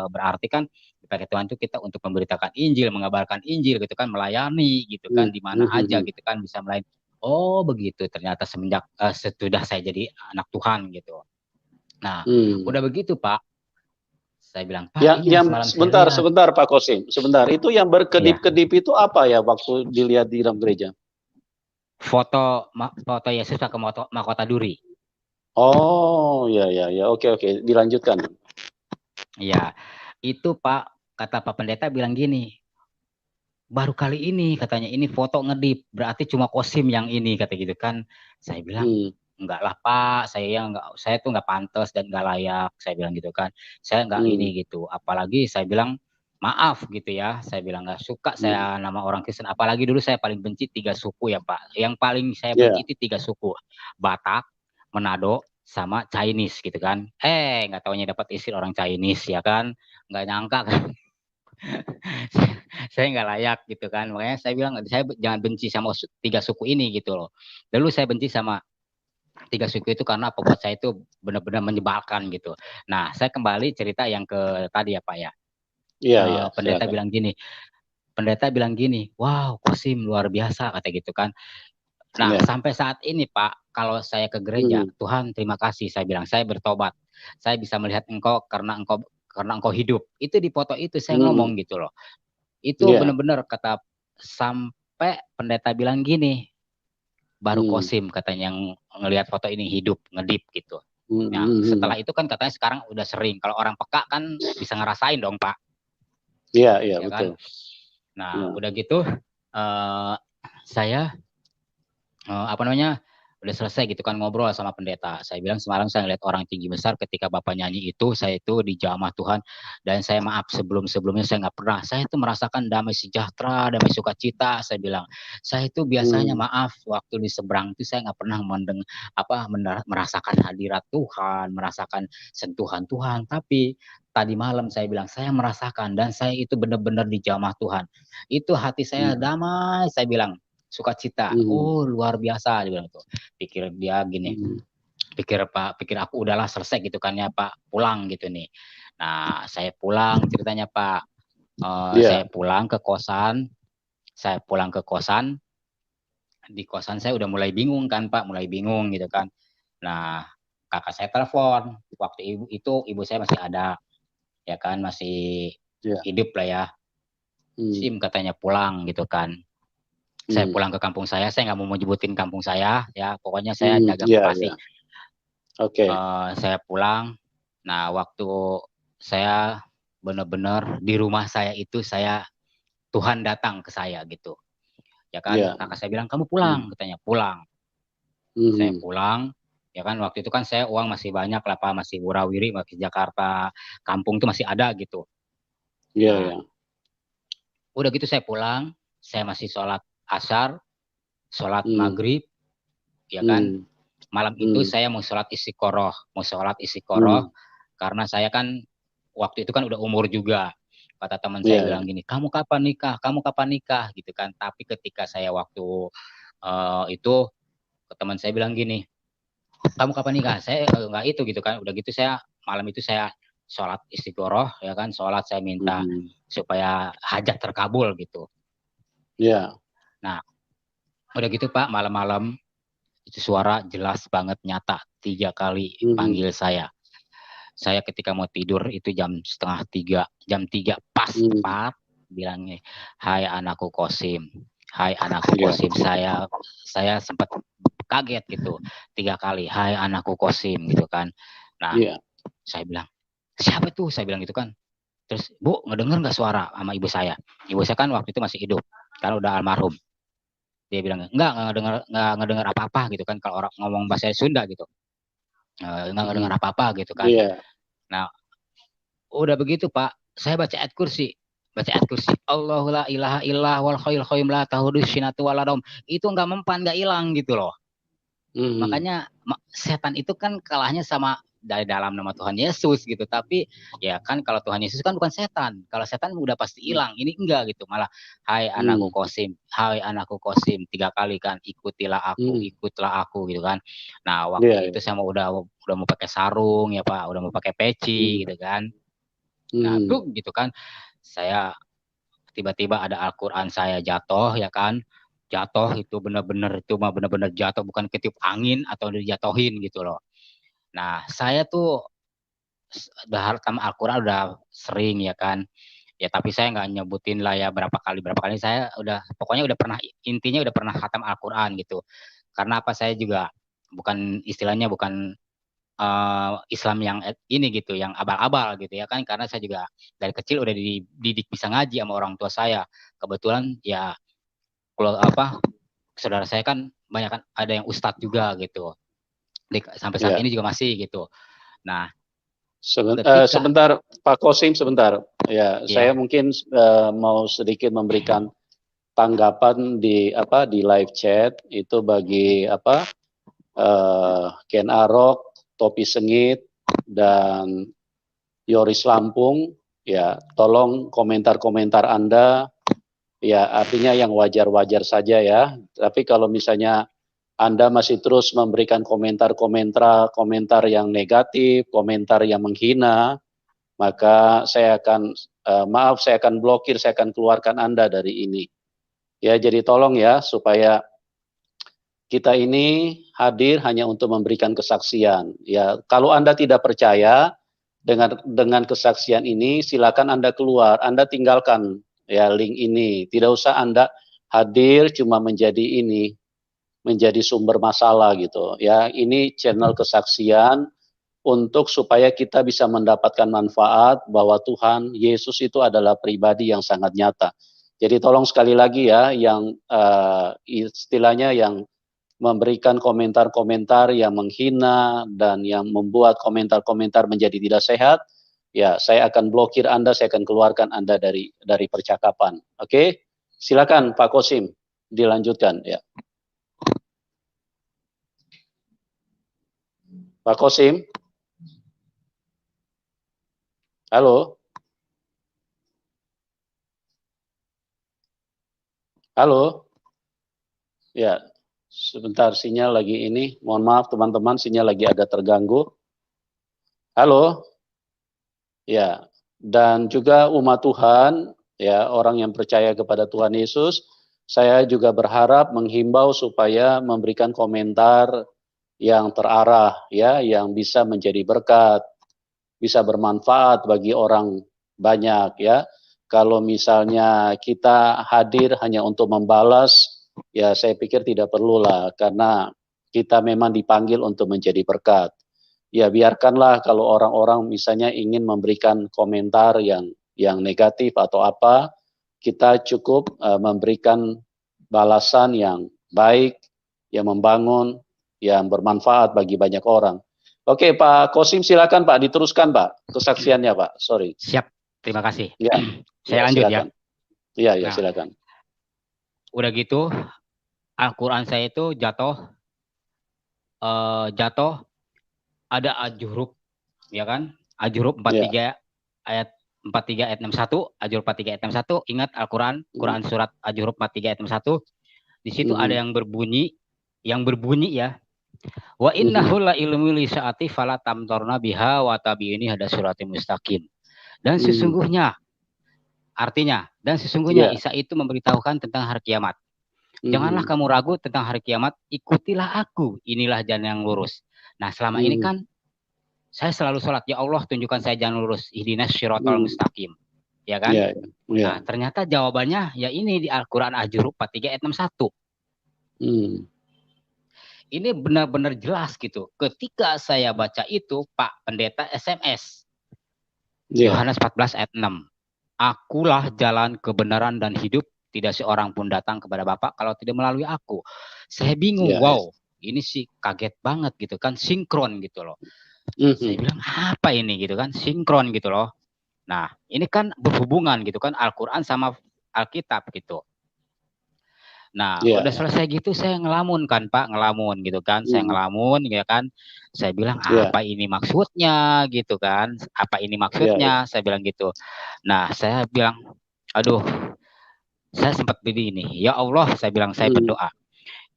berarti kan dipakai Tuhan itu kita untuk memberitakan Injil, mengabarkan Injil gitu kan, melayani gitu Hmm. kan, di mana aja Hmm. gitu kan bisa melayani. Oh, begitu. Ternyata sesudah saya jadi anak Tuhan gitu. Nah, Hmm. udah begitu Pak. Saya bilang, Pak, Yang ini yang yang semalam saya sebentar, lihat. sebentar Pak Kosim, sebentar. Itu yang Iya, berkedip-kedip itu apa ya waktu dilihat di dalam gereja? foto Yesus pakai mahkota duri. Oh, ya, ya, ya. Oke, oke. Dilanjutkan. Iya, itu Pak, kata Pak Pendeta bilang gini, baru kali ini katanya ini foto ngedip, berarti cuma Kosim yang ini kata gitu kan. Saya bilang, Hmm. enggak lah Pak, saya tuh nggak pantas dan nggak layak, saya bilang gitu kan. Saya nggak Hmm. ini gitu. Apalagi saya bilang maaf gitu ya, saya bilang nggak suka saya nama orang Kristen, apalagi dulu saya paling benci 3 suku ya Pak, yang paling saya benci itu 3 suku, Batak, Manado, sama Chinese gitu kan. Nggak taunya dapat istri orang Chinese ya kan, nggak nyangka kan. Saya nggak layak gitu kan, makanya saya bilang saya jangan benci sama 3 suku ini gitu loh. Dulu saya benci sama 3 suku itu karena apa, buat saya itu benar-benar menyebalkan gitu. Nah, saya kembali cerita yang ke tadi ya Pak ya. Pendeta silakan. bilang gini, wow Kosim luar biasa kata gitu kan. Nah, sampai saat ini Pak, kalau saya ke gereja, Tuhan terima kasih, saya bilang, saya bertobat. Saya bisa melihat Engkau karena Engkau hidup. Itu di foto itu saya ngomong gitu loh. Itu benar-benar kata, sampai pendeta bilang gini, baru Kosim katanya yang ngelihat foto ini hidup, ngedip gitu. Nah, setelah itu kan katanya sekarang udah sering. Kalau orang peka kan bisa ngerasain dong Pak. Iya, ya betul. Kan? Nah, udah gitu saya udah selesai gitu kan ngobrol sama pendeta. Saya bilang semalam saya ngeliat orang tinggi besar ketika Bapak nyanyi itu, saya itu dijamah Tuhan, dan saya maaf sebelumnya saya nggak pernah. Saya itu merasakan damai sejahtera, damai sukacita. Saya bilang, saya itu biasanya maaf waktu di seberang itu saya nggak pernah merasakan hadirat Tuhan, merasakan sentuhan Tuhan. Tapi tadi malam saya bilang saya merasakan, dan saya itu benar-benar dijamah Tuhan. Itu hati saya damai, saya bilang sukacita. Oh luar biasa dia bilang tuh. Pikir dia gini, pikir aku udahlah selesai gitu kan ya Pak, pulang gitu nih. Nah saya pulang ceritanya Pak, saya pulang ke kosan, di kosan saya udah mulai bingung kan Pak, mulai bingung gitu kan. Nah kakak saya telepon, waktu ibu saya masih ada ya kan, masih hidup lah ya. Sim katanya pulang gitu kan. Saya pulang ke kampung saya nggak mau menyebutin kampung saya ya, pokoknya saya dagang koperasi. Saya pulang. Nah waktu saya benar-benar di rumah saya itu, Tuhan datang ke saya gitu ya kan. Kakak saya bilang kamu pulang, katanya pulang. Saya pulang ya kan, waktu itu kan saya uang masih banyak lah Pak, masih wurawiri, masih Jakarta kampung itu masih ada gitu. Udah gitu saya pulang, saya masih sholat asar, sholat maghrib ya kan. Malam itu saya mau sholat istiqoroh, karena saya kan waktu itu kan udah umur juga. Kata teman saya bilang gini, kamu kapan nikah gitu kan. Tapi ketika saya waktu itu teman saya bilang gini, kamu kapan nikah? Saya nggak itu gitu kan. Udah gitu saya malam itu saya sholat istiqoroh ya kan, sholat saya minta supaya hajat terkabul gitu. Nah udah gitu Pak, malam-malam itu suara jelas banget, nyata, 3 kali panggil saya. Saya ketika mau tidur itu jam 2:30, jam 3 pas tepat bilangnya, hai anakku Kosim, hai anakku Kosim. Saya sempat kaget gitu, 3 kali, hai anakku Kosim gitu kan. Nah saya bilang, siapa tuh, saya bilang gitu kan. Terus Bu ngedenger nggak suara sama ibu saya kan waktu itu masih hidup, kan udah almarhum. Dia bilang nggak ngedengar apa-apa gitu kan, kalau orang ngomong bahasa Sunda gitu, nggak ngedengar apa-apa gitu kan. Nah udah begitu Pak, saya baca ayat kursi, Allahu la ilaha illallah wal hayyul qayyum la ta'khudhuhu sinatun wa la naum. Itu nggak mempan, nggak hilang gitu loh. Makanya setan itu kan kalahnya sama dari dalam nama Tuhan Yesus gitu. Tapi ya kan kalau Tuhan Yesus kan bukan setan. Kalau setan udah pasti hilang. Ini enggak gitu. Malah hai anakku Kosim, 3 kali kan, ikutlah aku gitu kan. Nah waktu itu saya udah mau pakai sarung ya Pak, udah mau pakai peci gitu kan. Nah gitu kan, saya tiba-tiba ada Al-Quran saya jatuh ya kan. Jatuh itu benar-benar jatuh, bukan ketiup angin atau dijatuhin gitu loh. Nah saya tuh udah sama Al-Quran udah sering ya kan ya, tapi saya nggak nyebutin lah ya berapa kali saya pokoknya udah pernah, intinya udah pernah khatam Al-Quran gitu. Karena apa, saya juga bukan istilahnya bukan Islam yang ini gitu, yang abal-abal gitu ya kan, karena saya juga dari kecil udah dididik bisa ngaji sama orang tua saya. Kebetulan ya kalau saudara saya kan banyak kan ada yang ustadz juga gitu. Sampai saat ini juga masih gitu. Nah Ketika Sebentar, Pak Kosim, sebentar. Ya, saya ya, mungkin mau sedikit memberikan tanggapan di live chat itu bagi Ken Arok, Topi Sengit, dan Yoris Lampung. Ya, tolong komentar-komentar Anda. Ya, artinya yang wajar-wajar saja ya. Tapi kalau misalnya Anda masih terus memberikan komentar yang negatif, komentar yang menghina, maka saya akan saya akan blokir, saya akan keluarkan Anda dari ini. Ya, jadi tolong ya supaya kita ini hadir hanya untuk memberikan kesaksian. Ya, kalau Anda tidak percaya dengan kesaksian ini, silakan Anda keluar, Anda tinggalkan ya link ini. Tidak usah Anda hadir cuma menjadi sumber masalah gitu. Ya, ini channel kesaksian untuk supaya kita bisa mendapatkan manfaat bahwa Tuhan Yesus itu adalah pribadi yang sangat nyata. Jadi tolong sekali lagi ya, yang istilahnya yang memberikan komentar-komentar yang menghina dan yang membuat komentar-komentar menjadi tidak sehat, ya saya akan blokir Anda, saya akan keluarkan Anda dari percakapan. Oke? Silakan Pak Kosim dilanjutkan ya. Pak Kosim. Halo. Halo. Ya, sebentar sinyal lagi ini. Mohon maaf teman-teman, sinyal lagi agak terganggu. Halo. Ya, dan juga umat Tuhan, ya orang yang percaya kepada Tuhan Yesus, saya juga berharap menghimbau supaya memberikan komentar yang terarah, ya, yang bisa menjadi berkat, bisa bermanfaat bagi orang banyak, ya. Kalau misalnya kita hadir hanya untuk membalas, ya saya pikir tidak perlulah, karena kita memang dipanggil untuk menjadi berkat. Ya biarkanlah kalau orang-orang misalnya ingin memberikan komentar yang negatif atau apa, kita cukup memberikan balasan yang baik, yang membangun, yang bermanfaat bagi banyak orang. Oke, Pak Kosim silakan Pak, diteruskan Pak kesaksiannya Pak. Sorry. siap. Terima kasih. Ya, Saya ya lanjut ya. silakan. Iya, ya Nah, silakan. udah gitu Al-Quran saya itu jatuh ada ajurub, ya kan? Ajurub Ya. 43 ayat 43 ayat 61, ajurub 43 ayat 61. Ingat Al-Quran, Quran surat ajurub 43 ayat 61. Di situ ada yang berbunyi ya. Wa innahu la ilmu li saati fala tamtorna biha wa tabiini hada suratim mustaqim. Dan sesungguhnya Ya. Isa itu memberitahukan tentang hari kiamat. Janganlah kamu ragu tentang hari kiamat, ikutilah aku, inilah jalan yang lurus. Nah, selama ini kan saya selalu sholat, ya Allah tunjukkan saya jalan lurus, ihdinas syiratal mustaqim. Ya kan? Ya, ya. Nah, ternyata jawabannya ya ini di Al-Quran Ajurub 43 ayat 61. Ini benar-benar jelas gitu. Ketika saya baca itu, Pak Pendeta SMS. Yohanes 14 ayat 6. Akulah jalan kebenaran dan hidup, tidak seorang pun datang kepada Bapa kalau tidak melalui aku. Saya bingung, wow, ini sih kaget banget gitu kan, sinkron gitu loh. Saya bilang apa ini gitu kan, sinkron gitu loh. Nah, ini kan berhubungan gitu kan, Al-Quran sama Alkitab gitu. Nah, udah selesai gitu saya ngelamun kan Pak, ngelamun gitu kan. Saya ngelamun ya kan. Saya bilang apa ini maksudnya gitu kan. Apa ini maksudnya? Saya bilang gitu. Nah, saya bilang aduh, saya sempat begini. Ya Allah, saya bilang saya berdoa.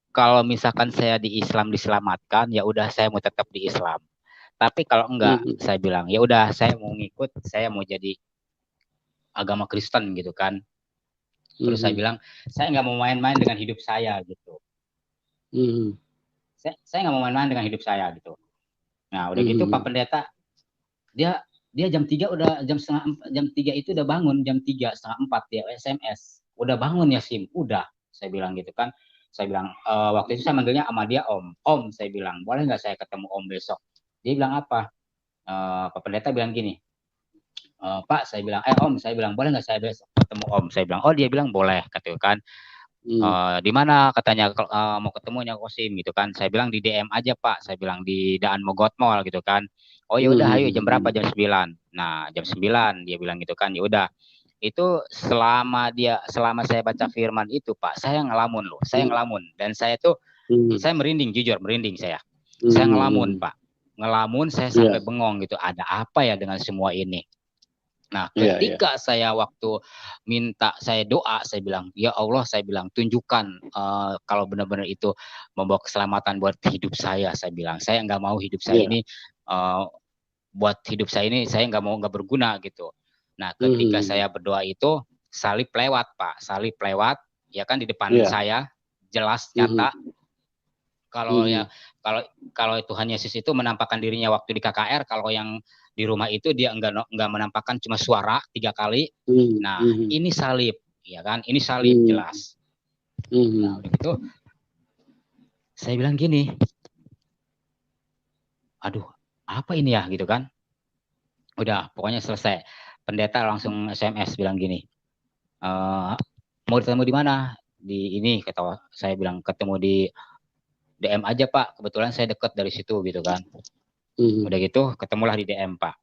Kalau misalkan saya di Islam diselamatkan, ya udah saya mau tetap di Islam. Tapi kalau enggak, saya bilang ya udah saya mau ngikut, saya mau jadi agama Kristen gitu kan. Terus saya bilang, saya nggak mau main-main dengan hidup saya gitu. Saya nggak mau main-main dengan hidup saya gitu. Nah, udah gitu Pak Pendeta, dia jam 3 udah jam 3 itu udah bangun, jam 3:30 dia SMS. Udah bangun ya Sim? Udah, saya bilang gitu kan. Saya bilang, waktu itu saya manggilnya sama dia Om. Om, saya bilang, boleh nggak saya ketemu Om besok? Dia bilang apa? Pak Pendeta bilang gini, Pak, saya bilang, Om, saya bilang, boleh nggak saya besok ketemu Om? Saya bilang, oh dia bilang boleh, kata kan. Di mana katanya mau ketemunya Kosim gitu kan. Saya bilang di DM aja Pak, saya bilang di Daan Mogot Mall gitu kan. Oh ya udah ayo jam berapa? Jam 9. Nah, jam 9 dia bilang gitu kan. Ya udah. Itu selama saya baca firman itu Pak, saya ngelamun loh. Saya ngelamun dan saya tuh saya merinding, jujur merinding saya. Saya ngelamun Pak. Ngelamun saya sampai bengong gitu. Ada apa ya dengan semua ini? Nah, ketika saya waktu minta saya doa, saya bilang, ya Allah, saya bilang, tunjukkan kalau benar-benar itu membawa keselamatan buat hidup saya bilang. Saya nggak mau hidup saya ini, buat hidup saya ini, saya nggak berguna gitu. Nah, ketika saya berdoa itu, salib lewat, Pak. Salib lewat, ya kan di depan saya, jelas, nyata. Kalau ya kalau Tuhan Yesus itu menampakkan dirinya waktu di KKR, kalau yang di rumah itu dia enggak menampakkan cuma suara 3 kali. Nah, ini salib, ya kan? Ini salib jelas. Nah, udah gitu saya bilang gini, aduh, apa ini ya gitu kan? Udah, pokoknya selesai. Pendeta langsung SMS bilang gini, mau ketemu di mana? Di ini, kata saya bilang, ketemu di DM aja Pak, kebetulan saya dekat dari situ gitu kan. Udah gitu ketemulah di DM Pak.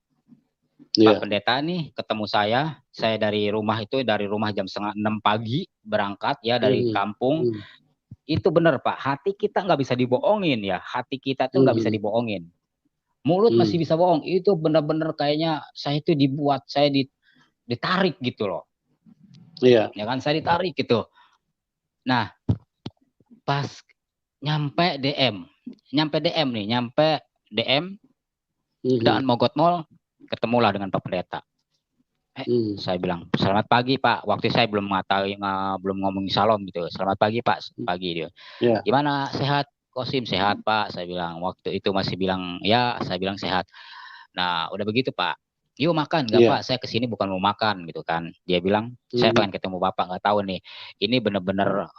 Pak Pendeta nih ketemu saya dari rumah jam 5:30 pagi berangkat ya dari kampung. Itu bener Pak, hati kita nggak bisa dibohongin ya, hati kita tuh nggak bisa dibohongin. Mulut masih bisa bohong, itu bener-bener kayaknya saya itu ditarik gitu loh. Ya kan, saya ditarik gitu. Nah, pas nyampe DM Daan Mogot Mall, ketemulah dengan Pak Pendeta. Saya bilang, selamat pagi Pak. Waktu saya belum ngomong salam gitu. Selamat pagi Pak, pagi dia. Gimana, sehat? Kosim sehat Pak. Saya bilang, waktu itu masih bilang ya, saya bilang sehat. Nah, udah begitu Pak. Yuk makan, nggak Pak? Saya kesini bukan mau makan gitu kan. Dia bilang, saya pengen ketemu Bapak, nggak tahu nih. Ini bener-bener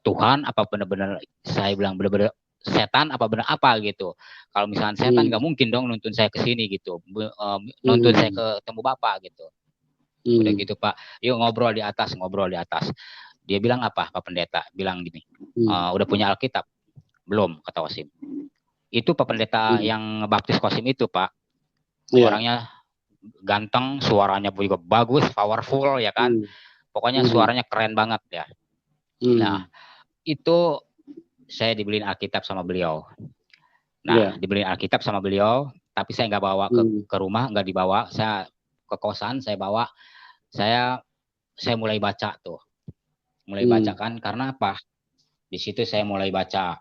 Tuhan apa bener-bener, saya bilang bener-bener setan apa bener apa gitu. Kalau misalnya setan nggak mungkin dong nuntun saya ke sini gitu, nuntun saya ketemu Bapak gitu. Udah gitu Pak, yuk ngobrol di atas. Dia bilang apa Pak Pendeta? Bilang gini, udah punya Alkitab? Belum, kata Kosim. Itu Pak Pendeta yang baptis Kosim itu Pak. Orangnya ganteng, suaranya juga bagus, powerful ya kan. Pokoknya suaranya keren banget ya. Nah, itu saya dibeliin Alkitab sama beliau. Nah, dibeliin Alkitab sama beliau, tapi saya nggak bawa ke rumah, nggak dibawa. Saya ke kosan, saya bawa. Saya mulai baca tuh. Mulai baca kan, karena apa? Di situ saya mulai baca.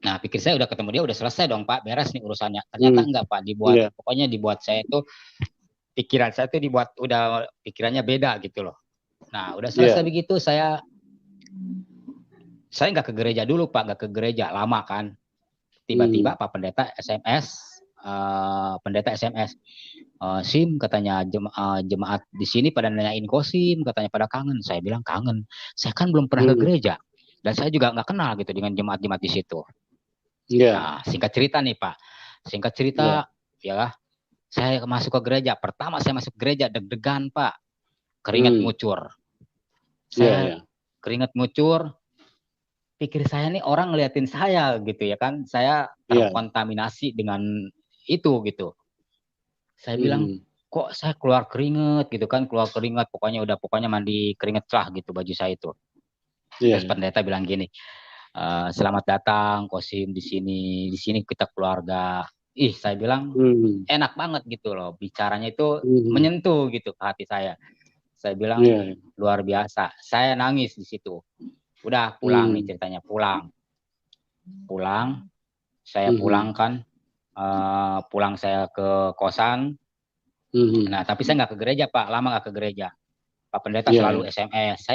Nah, pikir saya udah ketemu dia, udah selesai dong Pak, beres nih urusannya. Ternyata enggak Pak, pokoknya dibuat saya tuh, pikiran saya tuh udah pikirannya beda gitu loh. Nah, udah selesai begitu, saya nggak ke gereja dulu Pak, nggak ke gereja, lama kan. Tiba-tiba Pak Pendeta SMS, Sim katanya jemaat di sini pada nanyain Kosim, katanya pada kangen. Saya bilang kangen, saya kan belum pernah ke gereja dan saya juga nggak kenal gitu dengan jemaat-jemaat di situ. Nah, singkat cerita nih Pak, ya saya masuk ke gereja. Pertama saya masuk gereja deg-degan Pak, keringat ngucur. Saya keringat ngucur. Pikir saya nih orang ngeliatin saya gitu ya kan, saya terkontaminasi dengan itu gitu. Saya bilang, kok saya keluar keringat gitu kan, pokoknya mandi keringat lah gitu baju saya itu. Terus pendeta bilang gini, selamat datang Kosim di sini kita keluarga. Ih, saya bilang enak banget gitu loh, bicaranya itu menyentuh gitu ke hati saya. Saya bilang luar biasa, saya nangis di situ. Udah pulang nih ceritanya, pulang saya pulang kan, pulang saya ke kosan. Nah, tapi saya nggak ke gereja Pak, lama nggak ke gereja. Pak Pendeta selalu SMS,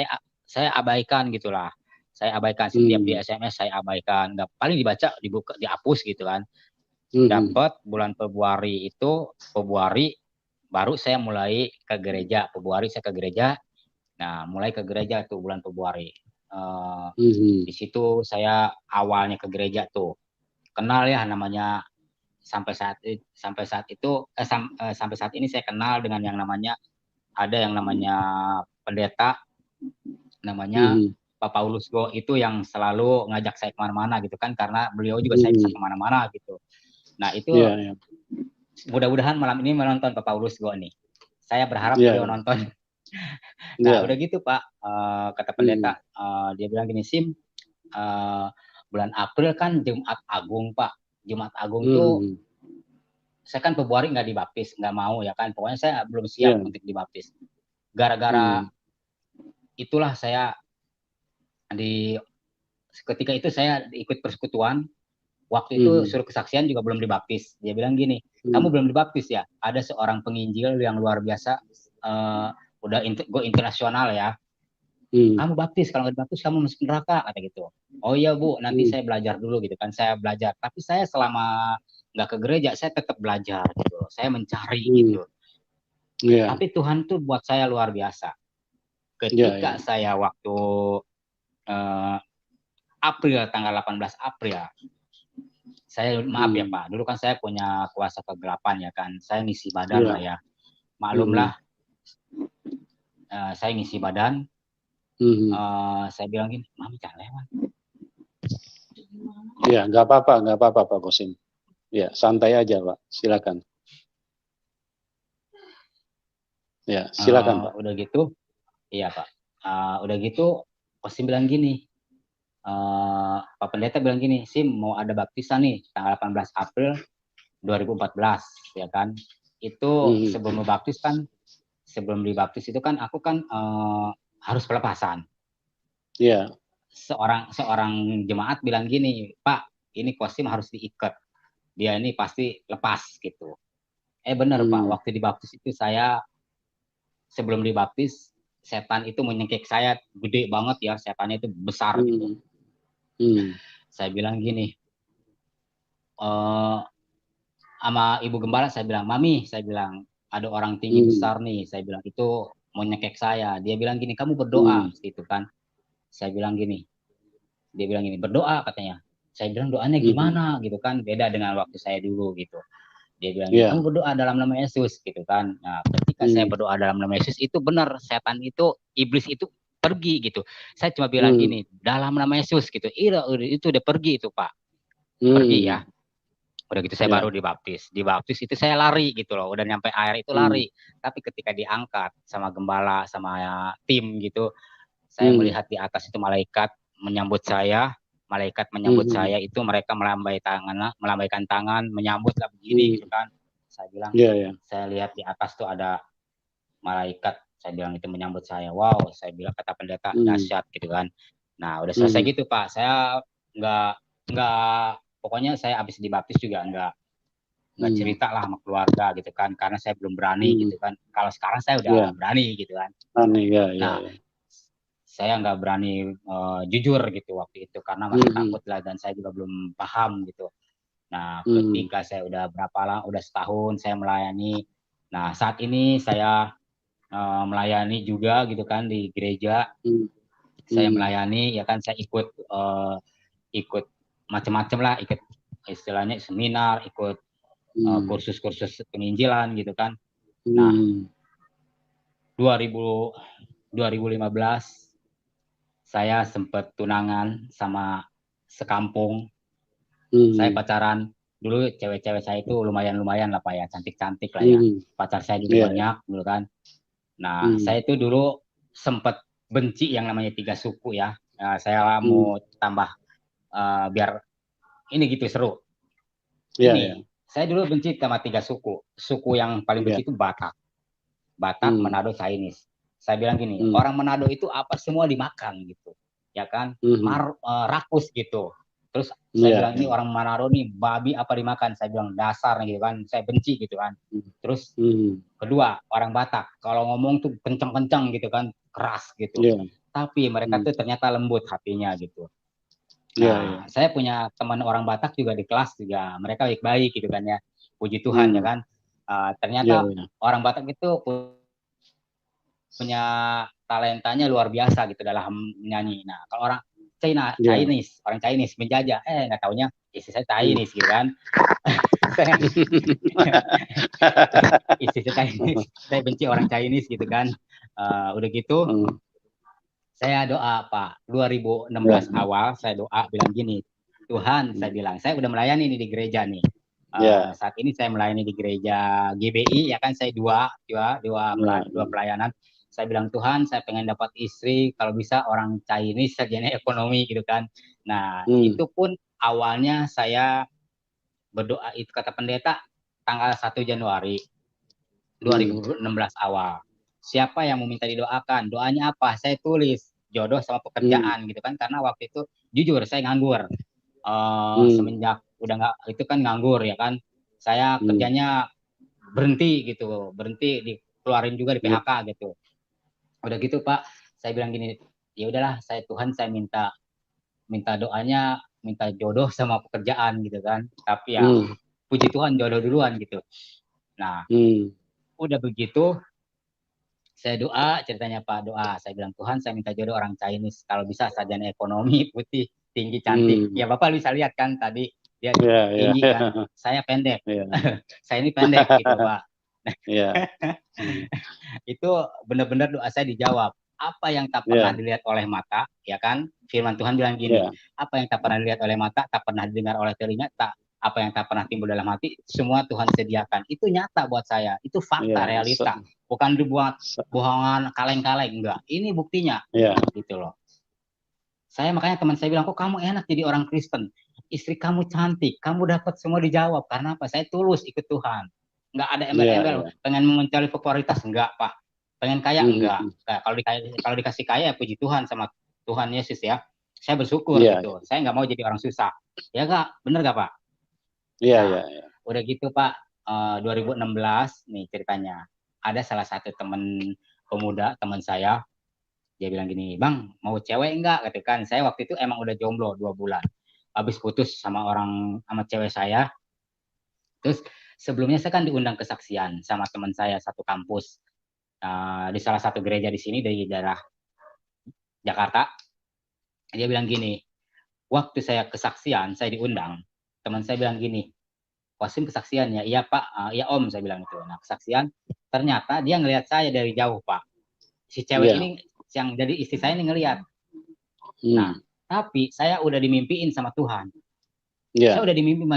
saya abaikan gitulah. Saya abaikan setiap di SMS, saya abaikan. Nggak, paling dibaca, dibuka, dihapus gitu kan. Dapat bulan Februari baru saya mulai ke gereja. Februari saya ke gereja. Nah, mulai ke gereja tuh bulan Februari. Di situ saya awalnya ke gereja tuh. Kenal ya namanya, sampai saat ini saya kenal dengan yang namanya, ada yang namanya pendeta namanya Pak Paulus Go itu yang selalu ngajak saya kemana-mana gitu kan, karena beliau juga saya bisa kemana-mana gitu. Nah itu mudah-mudahan malam ini menonton Pak Paulus Go nih. Saya berharap beliau nonton. Nah udah gitu Pak, kata pendeta, dia bilang gini, Sim, bulan April kan Jumat Agung Pak. Jumat Agung tuh saya kan Februari nggak dibaptis, nggak mau ya kan. Pokoknya saya belum siap untuk dibaptis. Gara-gara itulah saya ketika itu saya ikut persekutuan. Waktu itu suruh kesaksian juga belum dibaptis. Dia bilang gini, kamu belum dibaptis ya? Ada seorang penginjil yang luar biasa, udah go internasional ya. Kamu baptis, kalau nggak dibaptis kamu masuk neraka, kata gitu. Oh iya Bu, nanti saya belajar dulu gitu kan. Saya belajar, tapi saya selama nggak ke gereja, saya tetap belajar gitu. Saya mencari gitu. Tapi Tuhan tuh buat saya luar biasa. Ketika saya waktu April, tanggal 18 April, saya maaf ya Pak, dulu kan saya punya kuasa kegelapan ya kan, saya ngisi badan lah ya, maklumlah, saya ngisi badan, saya bilang gini, Mami jangan lewat. Ya, nggak apa-apa Pak Kosim. Ya, santai aja Pak, silakan. Ya, silakan Pak. Udah gitu, iya Pak, udah gitu, Kosim bilang gini, Pak Pendeta bilang gini, Sim mau ada baptisan nih, tanggal 18 April 2014, ya kan, itu sebelum dibaptis itu kan aku kan harus pelepasan. Iya. Seorang jemaat bilang gini, Pak, ini Kosim harus diikat, dia ini pasti lepas gitu. Benar Pak, waktu dibaptis itu saya sebelum dibaptis setan itu menyengkek saya gede banget ya, setannya itu besar gitu. Saya bilang gini, sama ibu gembala saya bilang, Mami, saya bilang ada orang tinggi besar nih, saya bilang itu mau nyekek saya. Dia bilang gini, kamu berdoa gitu kan. Saya bilang gini, dia bilang gini, berdoa katanya. Saya bilang doanya gimana gitu kan, beda dengan waktu saya dulu gitu. Dia bilang gini, kamu berdoa dalam nama Yesus gitu kan. Nah ketika saya berdoa dalam nama Yesus itu benar, setan itu, iblis itu pergi gitu. Saya cuma bilang gini, dalam nama Yesus gitu. Itu udah pergi itu Pak, pergi ya. Udah gitu saya baru dibaptis. Dibaptis itu saya lari gitu loh. Udah nyampe air itu lari. Tapi ketika diangkat sama gembala, sama tim gitu, saya melihat di atas itu malaikat menyambut saya. Malaikat menyambut saya itu mereka melambaikan tangan, menyambut lah begini gitu kan. Saya bilang, saya lihat di atas tuh ada malaikat. Saya bilang itu menyambut saya. Wow, saya bilang kata pendeta dahsyat gitu kan. Nah udah selesai gitu Pak. Saya nggak pokoknya saya habis dibaptis juga nggak cerita lah sama keluarga gitu kan, karena saya belum berani gitu kan. Kalau sekarang saya udah berani gitu kan. Nah saya nggak berani jujur gitu waktu itu karena masih takut lah, dan saya juga belum paham gitu. Nah ketika saya udah udah setahun saya melayani. Nah saat ini saya melayani juga gitu kan di gereja. Saya melayani ya kan, saya ikut macam-macam lah, ikut istilahnya seminar, ikut kursus-kursus penginjilan gitu kan. Nah 2015 saya sempat tunangan sama sekampung. Saya pacaran dulu, cewek-cewek saya itu lumayan lah Pak ya, cantik-cantik lah ya. Pacar saya juga banyak dulu kan. Nah saya itu dulu sempat benci yang namanya 3 suku ya. Saya mau tambah biar ini gitu seru. Saya dulu benci sama 3 suku. Suku yang paling benci itu Batak, Manado, Chinese. Saya bilang gini, orang Manado itu apa semua dimakan gitu, ya kan, rakus gitu. Terus saya bilang ini orang Manado nih babi apa dimakan. Saya bilang dasar gitu kan, saya benci gitu kan. Terus kedua orang Batak kalau ngomong tuh kenceng-kenceng gitu kan, keras gitu. Tapi mereka tuh ternyata lembut hatinya gitu. Nah, saya punya teman orang Batak juga di kelas juga, mereka baik-baik gitu kan ya, puji Tuhan ya kan. Ternyata orang Batak itu punya talentanya luar biasa gitu dalam menyanyi. Nah, kalau orang Chinese, orang Chinese menjajah, nggak taunya istri saya Chinese gitu kan. Istri saya Chinese, saya benci orang Chinese gitu kan. Udah gitu, Saya doa Pak, 2016 Ya. awal saya doa bilang gini, Tuhan saya bilang, saya udah melayani nih di gereja nih. Ya. Saat ini saya melayani di gereja GBI, ya kan saya dua Ya. pelayanan. Saya bilang Tuhan, saya pengen dapat istri, kalau bisa orang Chinese sarjana ekonomi gitu kan. Nah Hmm. itu pun awalnya saya berdoa itu kata pendeta tanggal 1 Januari Hmm. 2016 awal. Siapa yang meminta didoakan? Doanya apa? Saya tulis jodoh sama Hmm. pekerjaan gitu kan, karena waktu itu jujur saya nganggur. Hmm. Semenjak udah nggak itu kan nganggur ya kan, saya Hmm. kerjanya berhenti gitu, berhenti dikeluarin juga di Ya. PHK gitu. Udah gitu Pak, saya bilang gini, ya udahlah saya Tuhan saya minta minta doanya minta jodoh sama pekerjaan gitu kan, tapi ya Hmm. puji Tuhan jodoh duluan gitu. Nah Hmm. udah begitu saya doa ceritanya Pak, doa saya bilang Tuhan saya minta jodoh orang Chinese, kalau bisa sarjana ekonomi, putih, tinggi, cantik. Hmm. Ya Bapak bisa lihat kan tadi dia Ya. Ya. tinggi kan, saya pendek. Ya. Saya ini pendek gitu Pak. Ya. Hmm. Itu benar-benar doa saya dijawab. Apa yang tak pernah Ya. dilihat oleh mata, ya kan? Firman Tuhan bilang gini, Ya. apa yang tak pernah dilihat oleh mata, tak pernah didengar oleh telinga, tak apa yang tak pernah timbul dalam hati, semua Tuhan sediakan. Itu nyata buat saya. Itu fakta, Ya. realita. Bukan dibuat bohongan kaleng-kaleng, enggak. Ini buktinya, Ya. gitu loh. Saya makanya teman saya bilang, kok kamu enak jadi orang Kristen? Istri kamu cantik, kamu dapat semua dijawab. Karena apa? Saya tulus ikut Tuhan. Nggak ada Ya. embel-embel, Ya. pengen mencari popularitas, enggak Pak. Pengen kaya, enggak. Hmm. Nah, kalau dikasih kaya, ya puji Tuhan sama Tuhan Yesus ya. Saya bersyukur Ya. gitu. Saya nggak mau jadi orang susah. Ya Kak, bener nggak Pak? Ya. Nah, Ya. Ya. udah gitu Pak, 2016 nih ceritanya. Ada salah satu teman pemuda, teman saya, dia bilang gini, Bang, mau cewek enggak? Gitu kan. Saya waktu itu emang udah jomblo 2 bulan. Habis putus sama cewek saya. Terus sebelumnya saya kan diundang kesaksian sama teman saya satu kampus. Di salah satu gereja di sini di daerah Jakarta. Dia bilang gini, waktu saya kesaksian, saya diundang. Teman saya bilang gini, Wasim kesaksian ya? Iya Pak, iya Om, saya bilang itu. Nah kesaksian, ternyata dia ngelihat saya dari jauh Pak. Si cewek Ya. ini, yang jadi istri saya ini ngelihat. Nah, Hmm. tapi saya udah dimimpiin sama Tuhan. Saya Ya. udah dimimpi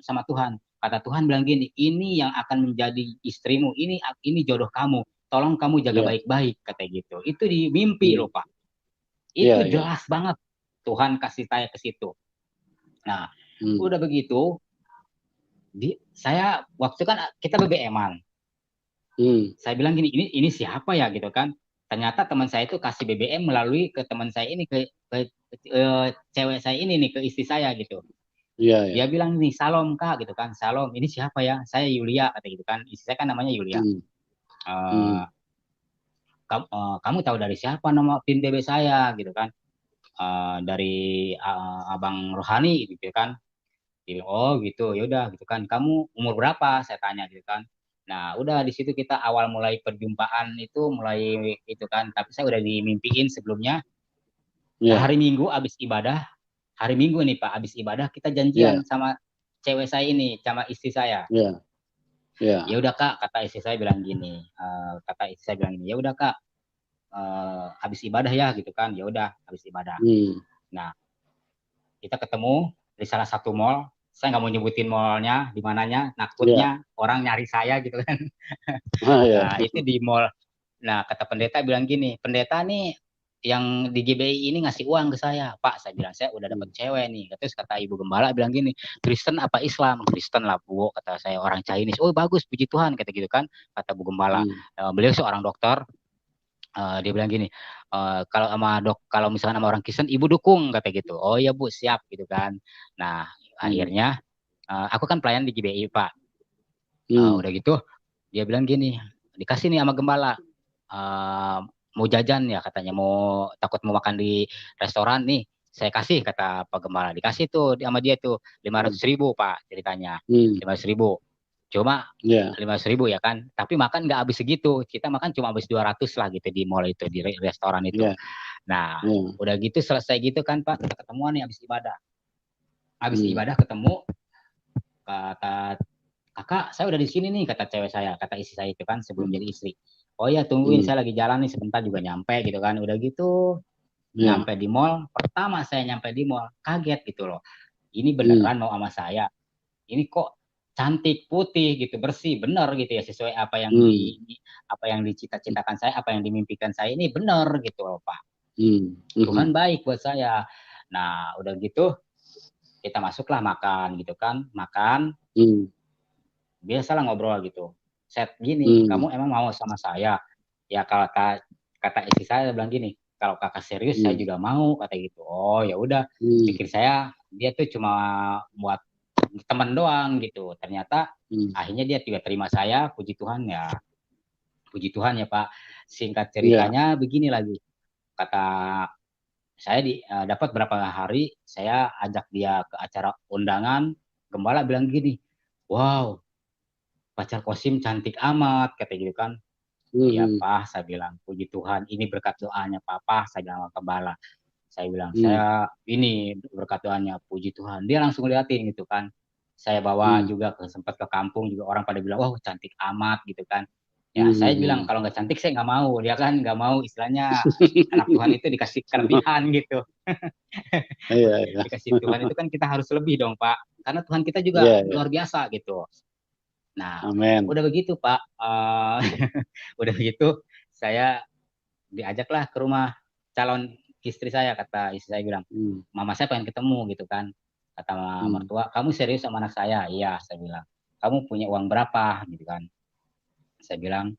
sama Tuhan. Kata Tuhan bilang gini, ini yang akan menjadi istrimu, ini jodoh kamu. Tolong kamu jaga Ya. baik-baik, kata gitu. Itu di mimpi Hmm. loh Pak. Ya. Itu Ya. jelas banget. Tuhan kasih saya ke situ. Nah, Hmm. udah begitu, saya waktu kan kita BBM-an. Hmm. Saya bilang gini, ini siapa ya gitu kan? Ternyata teman saya itu kasih BBM melalui ke teman saya ini ke cewek saya ini nih, ke istri saya gitu. Ya. Dia Ya. bilang nih, Salom Kak gitu kan. Salom, ini siapa ya? Saya Yulia kata gitu kan. Istri saya kan namanya Yulia. Hmm. Eh, Hmm. kamu tahu dari siapa nama pin BB saya gitu kan? Dari Abang Rohani gitu kan. Dia bilang, oh gitu, yaudah gitu kan. Kamu umur berapa? Saya tanya gitu kan. Nah, udah di situ kita awal mulai perjumpaan itu mulai itu kan. Tapi saya udah dimimpiin sebelumnya. Ya. Hari Minggu abis ibadah, hari Minggu nih Pak, abis ibadah kita janjian Ya. sama cewek saya ini, sama istri saya. Ya. Ya Ya. udah Kak, kata istri saya bilang gini, ya udah Kak, habis ibadah ya gitu kan, ya udah habis ibadah. Hmm. Nah kita ketemu di salah satu mall, saya nggak mau nyebutin mallnya di mananya, Ya. nakutnya orang nyari saya gitu kan. Ah, ya. Nah itu di mall. Nah kata pendeta bilang gini, pendeta nih yang di GBI ini ngasih uang ke saya, Pak. Saya bilang saya udah dapet Hmm. cewek nih. Terus kata ibu gembala bilang gini, Kristen apa Islam? Kristen lah bu, kata saya orang Chinese. Oh bagus, puji Tuhan, kata gitu kan. Kata bu gembala. Hmm. Beliau seorang dokter. Dia bilang gini, kalau misalnya sama orang Kristen, ibu dukung kata gitu. Oh ya bu, siap gitu kan. Nah Hmm. akhirnya aku kan pelayan di GBI Pak. Hmm. Udah gitu, dia bilang gini, dikasih nih sama gembala. Uh, Mau jajan ya katanya, mau takut mau makan di restoran nih, saya kasih kata Pak Gembala, dikasih tuh sama dia tuh 500.000 Pak ceritanya, Hmm. 500.000. Cuma Ya. 500.000 ya kan, tapi makan nggak habis segitu, kita makan cuma habis 200 lah gitu di mall itu, di restoran itu. Ya. Nah Ya. udah gitu selesai gitu kan Pak, kita ketemuan nih habis Hmm. ibadah ketemu. Kata kakak saya udah di sini nih, kata cewek saya, kata istri saya itu kan sebelum jadi istri. Oh ya tungguin, Hmm. saya lagi jalan nih sebentar juga nyampe gitu kan. Udah gitu Nyampe di mall, pertama saya nyampe di mall, kaget gitu loh. Ini beneran mau sama saya. Ini kok cantik, putih gitu, bersih, bener gitu ya, sesuai apa yang dicita-citakan saya, apa yang dimimpikan saya, ini bener gitu loh Pak. Tuhan baik buat saya. Nah, udah gitu kita masuklah makan gitu kan, makan, biasalah ngobrol gitu. Set gini, kamu emang mau sama saya? Ya kalau kata istri saya bilang gini, kalau kakak serius saya juga mau, kata gitu. Oh ya udah, pikir saya dia tuh cuma buat teman doang gitu. Ternyata akhirnya dia juga terima saya, puji Tuhan ya. Puji Tuhan ya Pak. Singkat ceritanya begini lagi. Kata saya dapat berapa hari saya ajak dia ke acara undangan, gembala bilang gini, wow, pacar Kosim cantik amat, kata gitu kan. Iya Pak, saya bilang, puji Tuhan, ini berkat doanya Papa, saya bilang sama gembala. Saya bilang, saya ini berkat doanya, puji Tuhan. Dia langsung liatin gitu kan. Saya bawa juga sempat ke kampung juga orang pada bilang, wah cantik amat gitu kan. Ya saya bilang kalau nggak cantik saya nggak mau, dia kan nggak mau, istilahnya anak Tuhan itu dikasih kelebihan gitu. Dikasih Tuhan itu kan kita harus lebih dong Pak, karena Tuhan kita juga luar biasa gitu. Nah, udah begitu Pak, udah begitu saya diajaklah ke rumah calon istri saya, kata istri saya bilang, mama saya pengen ketemu gitu kan. Kata mertua, kamu serius sama anak saya? Iya, saya bilang. Kamu punya uang berapa? Gitu kan. Saya bilang,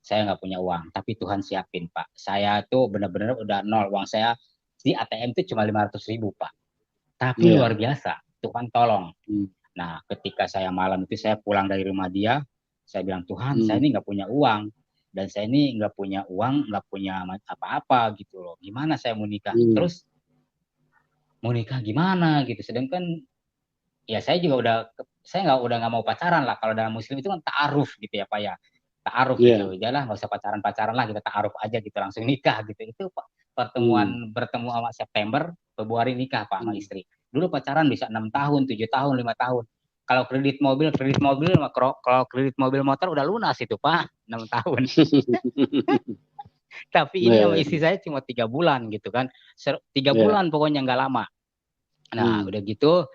saya nggak punya uang, tapi Tuhan siapin Pak. Saya tuh benar-benar udah nol, uang saya di ATM itu cuma 500.000 Pak. Tapi luar biasa, Tuhan tolong. Nah, ketika saya malam itu saya pulang dari rumah dia, saya bilang, Tuhan, saya ini nggak punya uang. Dan saya ini nggak punya uang, nggak punya apa-apa gitu loh. Gimana saya mau nikah? Terus mau nikah gimana gitu. Sedangkan ya saya nggak mau pacaran lah. Kalau dalam Muslim itu kan ta'aruf gitu ya Pak ya. Ta'aruf gitu. Janganlah nggak usah pacaran-pacaran lah, kita ta'aruf aja gitu, langsung nikah gitu. Itu pertemuan bertemu sama September, Februari nikah Pak sama istri. Dulu pacaran bisa 6 tahun, 7 tahun, 5 tahun. Kalau kredit mobil, kalau kredit mobil motor udah lunas itu Pak, 6 tahun. Tapi ini sama istri saya cuma 3 bulan gitu kan. 3 bulan pokoknya nggak lama. Nah, udah gitu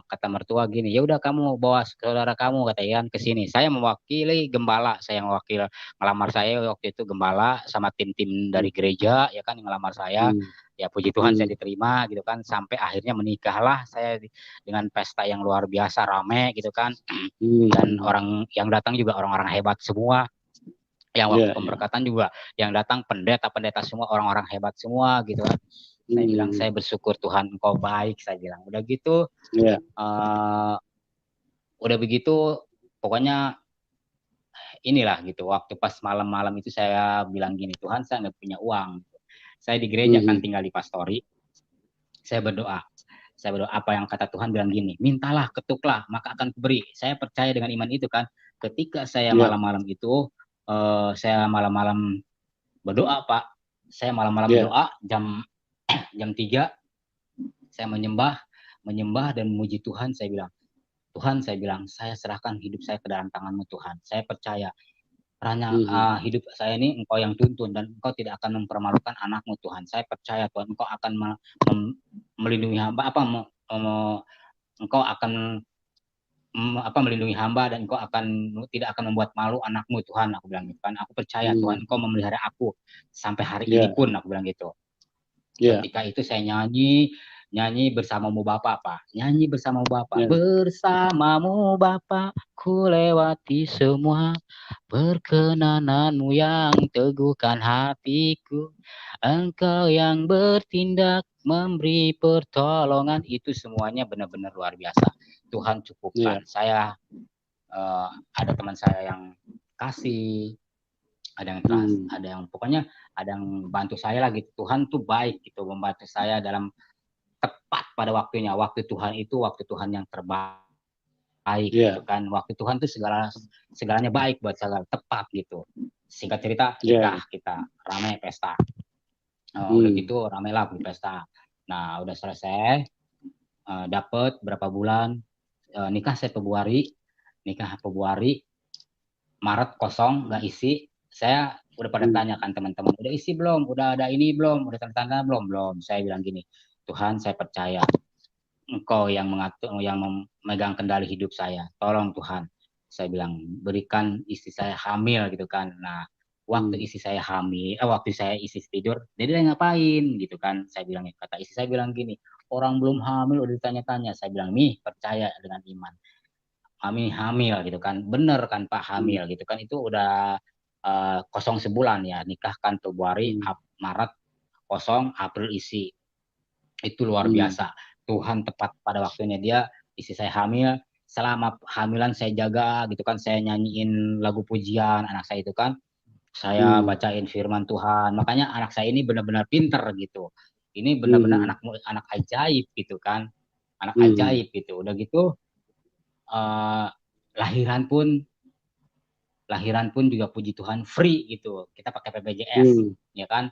kata mertua gini, ya udah kamu bawa saudara kamu, kata Ian, ke sini. Saya mewakili gembala, saya mewakili ngelamar saya waktu itu gembala sama tim-tim dari gereja ya kan, ngelamar saya. Ya puji Tuhan saya diterima gitu kan, sampai akhirnya menikahlah saya dengan pesta yang luar biasa, rame gitu kan. Dan orang yang datang juga orang-orang hebat semua. Yang waktu pemberkatan juga yang datang pendeta-pendeta semua orang-orang hebat semua gitu kan. Saya bilang, saya bersyukur Tuhan engkau baik, saya bilang. Udah gitu, udah begitu, pokoknya inilah gitu. Waktu pas malam-malam itu saya bilang gini, Tuhan saya nggak punya uang. Saya di gereja kan tinggal di pastori. Saya berdoa apa yang kata Tuhan bilang gini, mintalah, ketuklah, maka akan kuberi. Saya percaya dengan iman itu kan. Ketika saya malam-malam itu, saya malam-malam berdoa Pak. Saya malam-malam berdoa jam 3 saya menyembah dan memuji Tuhan. Saya bilang, Tuhan, saya bilang, saya serahkan hidup saya ke dalam tangan-Mu Tuhan. Saya percaya hidup saya ini Engkau yang tuntun dan Engkau tidak akan mempermalukan anak-Mu Tuhan. Saya percaya Tuhan, Engkau akan melindungi hamba, Engkau akan melindungi hamba, dan Engkau tidak akan membuat malu anak-Mu Tuhan. Aku bilang gitu kan. Aku percaya Tuhan, Engkau memelihara aku sampai hari ini pun, aku bilang gitu. Ketika itu saya nyanyi bersamamu Bapa, Pak. Nyanyi bersamamu Bapa. Bersamamu Bapa, ku lewati semua. Perkenananmu yang teguhkan hatiku. Engkau yang bertindak, memberi pertolongan. Itu semuanya benar-benar luar biasa. Tuhan cukupkan. Saya ada teman saya yang kasih, ada yang trust, ada yang pokoknya ada yang bantu saya lah gitu. Tuhan tuh baik gitu, membantu saya dalam tepat pada waktunya. Waktu Tuhan itu waktu Tuhan yang terbaik gitu kan. Waktu Tuhan tuh segalanya baik buat saya, tepat gitu. Singkat cerita nikah kita, ramai pesta. Udah gitu ramailah di pesta. Nah, udah selesai, dapat berapa bulan, nikah saya Februari, Maret kosong, nggak isi. Saya Udah pada tanya kan teman-teman, udah isi belum? Udah ada ini belum? Udah tanda-tanda belum? Belum. Saya bilang gini, Tuhan saya percaya Engkau yang mengatur, yang memegang kendali hidup saya. Tolong Tuhan, saya bilang berikan istri saya hamil gitu kan. Nah, waktu istri saya hamil, waktu saya istri tidur, jadi dia ngapain gitu kan? Saya bilang, kata istri saya bilang gini, orang belum hamil udah ditanya-tanya. Saya bilang, nih percaya dengan iman. Kami hamil gitu kan, bener kan Pak hamil gitu kan, itu udah kosong sebulan ya, nikah kan Februari, Maret kosong, April isi, itu luar biasa. Tuhan tepat pada waktunya, dia istri saya hamil, selama hamilan saya jaga gitu kan, saya nyanyiin lagu pujian anak saya itu kan, saya bacain firman Tuhan, makanya anak saya ini benar-benar pinter gitu, ini benar-benar anak anak ajaib gitu kan, anak ajaib gitu. Udah gitu uh, lahiran pun lahiran pun juga puji Tuhan free gitu. Kita pakai BPJS, ya kan?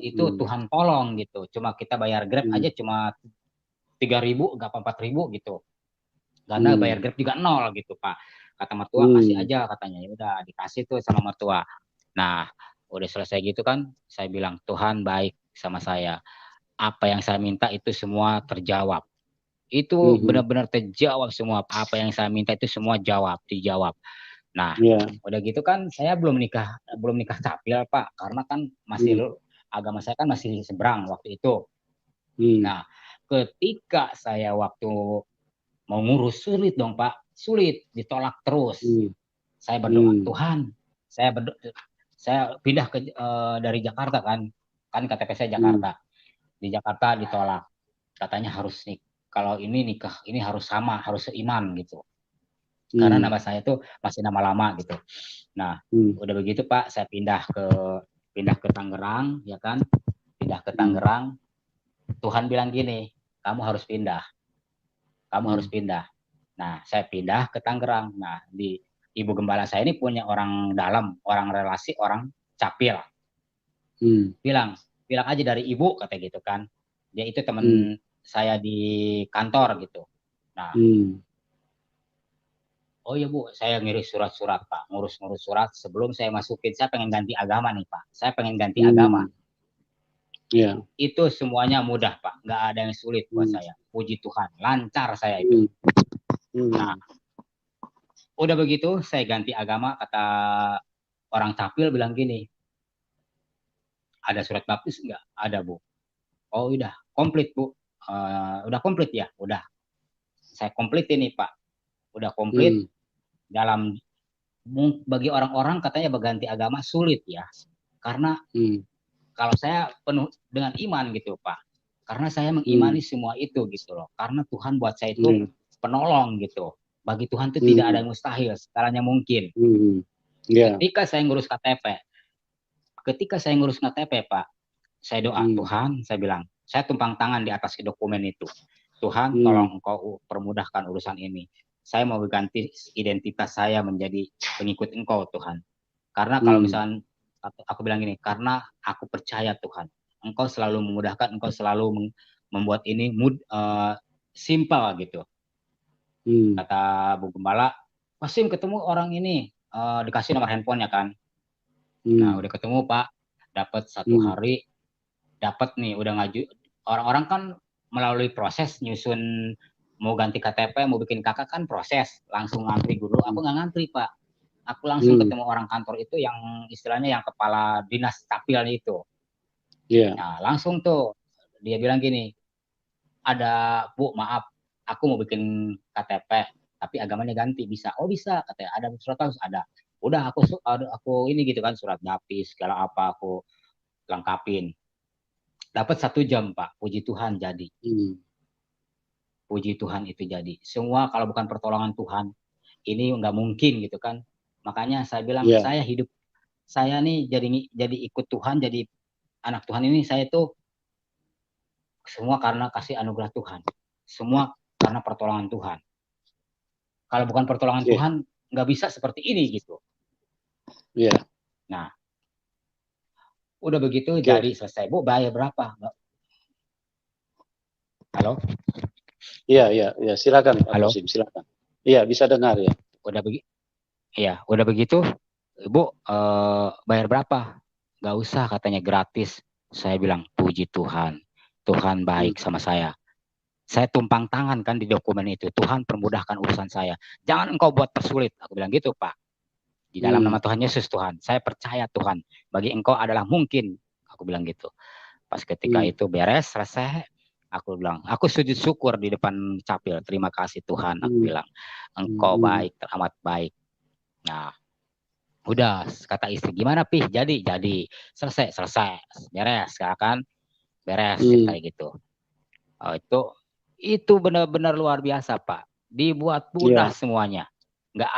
Itu Tuhan tolong gitu. Cuma kita bayar Grab aja cuma 3.000, nggak 4.000 gitu. Karena bayar Grab juga nol gitu, Pak. Kata mertua kasih aja katanya. Ya udah dikasih tuh sama mertua. Nah, udah selesai gitu kan, saya bilang Tuhan baik sama saya. Apa yang saya minta itu semua terjawab. Itu benar-benar terjawab semua. Apa yang saya minta itu semua dijawab. Nah, udah gitu kan saya belum nikah capil Pak, karena kan masih agama saya kan masih seberang waktu itu. Nah, ketika saya waktu mau ngurus sulit dong Pak, sulit, ditolak terus. Saya berdoa, Tuhan, saya pindah dari Jakarta kan KTP saya Jakarta. Di Jakarta ditolak, katanya harus nih, kalau ini nikah ini harus sama, harus seiman gitu. Karena nama saya tuh masih nama lama gitu. Nah, udah begitu Pak, saya pindah ke Tangerang, ya kan? Pindah ke Tangerang. Tuhan bilang gini, kamu harus pindah. Kamu harus pindah. Nah, saya pindah ke Tangerang. Nah, di Ibu Gembala saya ini punya orang dalam, orang relasi, orang capil. Bilang aja dari Ibu, kata gitu kan. Dia itu teman saya di kantor gitu. Nah, oh iya Bu, saya ngiris surat-surat Pak, ngurus-ngurus surat sebelum saya masukin. Saya pengen ganti agama nih Pak, saya pengen ganti agama. Itu semuanya mudah Pak, nggak ada yang sulit buat saya. Puji Tuhan, lancar saya itu. Nah, udah begitu saya ganti agama, kata orang capil bilang gini, ada surat baptis nggak? Ada Bu. Oh udah, komplit Bu. Udah komplit ya? Udah. Saya komplit ini Pak. Udah komplit. Dalam bagi orang-orang katanya berganti agama sulit ya, karena kalau saya penuh dengan iman gitu Pak, karena saya mengimani semua itu gitu loh, karena Tuhan buat saya itu penolong gitu, bagi Tuhan itu tidak ada yang mustahil, segalanya mungkin. Ketika saya ngurus KTP Pak, saya doa Tuhan, saya bilang, saya tumpang tangan di atas dokumen itu, Tuhan tolong Engkau permudahkan urusan ini. Saya mau ganti identitas saya menjadi pengikut Engkau Tuhan. Karena kalau misalnya aku bilang gini, karena aku percaya Tuhan, Engkau selalu memudahkan, Engkau selalu membuat ini simpel gitu. Kata Bu Gembala, Wasim ketemu orang ini, dikasih nomor handphonenya kan. Nah udah ketemu Pak, dapat 1 hari, dapat nih udah ngaju. Orang-orang kan melalui proses nyusun mau ganti KTP, mau bikin kakak kan proses, langsung ngantri dulu. Aku nggak ngantri Pak, aku langsung ketemu orang kantor itu yang istilahnya yang kepala dinas capil itu. Nah langsung tuh dia bilang gini, ada Bu maaf, aku mau bikin KTP tapi agamanya ganti, bisa? Oh bisa, katanya. Ada surat harus ada. Udah aku ini gitu kan, surat baptis segala apa aku lengkapin. Dapat 1 jam Pak, puji Tuhan jadi. Puji Tuhan itu jadi. Semua kalau bukan pertolongan Tuhan, ini nggak mungkin gitu kan. Makanya saya bilang, saya nih jadi ikut Tuhan, jadi anak Tuhan ini, saya tuh semua karena kasih anugerah Tuhan. Semua karena pertolongan Tuhan. Kalau bukan pertolongan Tuhan, nggak bisa seperti ini gitu. Nah, udah begitu jadi selesai. Bu, bayar berapa? Halo? Iya, silakan Pak Musim, silakan. Iya, bisa dengar ya. Udah begitu Ibu bayar berapa? Gak usah, katanya gratis. Saya bilang, puji Tuhan, Tuhan Hmm. baik sama saya. Saya tumpang tangan kan di dokumen itu. Tuhan permudahkan urusan saya. Jangan engkau buat persulit. Aku bilang gitu, Pak. Di dalam nama Tuhan Yesus, Tuhan. Saya percaya, Tuhan. Bagi engkau adalah mungkin. Aku bilang gitu. Pas ketika itu beres, selesai. Aku bilang, aku sujud syukur di depan capil. Terima kasih Tuhan. Aku bilang, engkau baik, teramat baik. Nah, udah, kata istri, gimana Pih? Jadi. Selesai. Beres, kan? Beres, kayak gitu. Oh, itu benar-benar luar biasa, Pak. Dibuat mudah semuanya. Nggak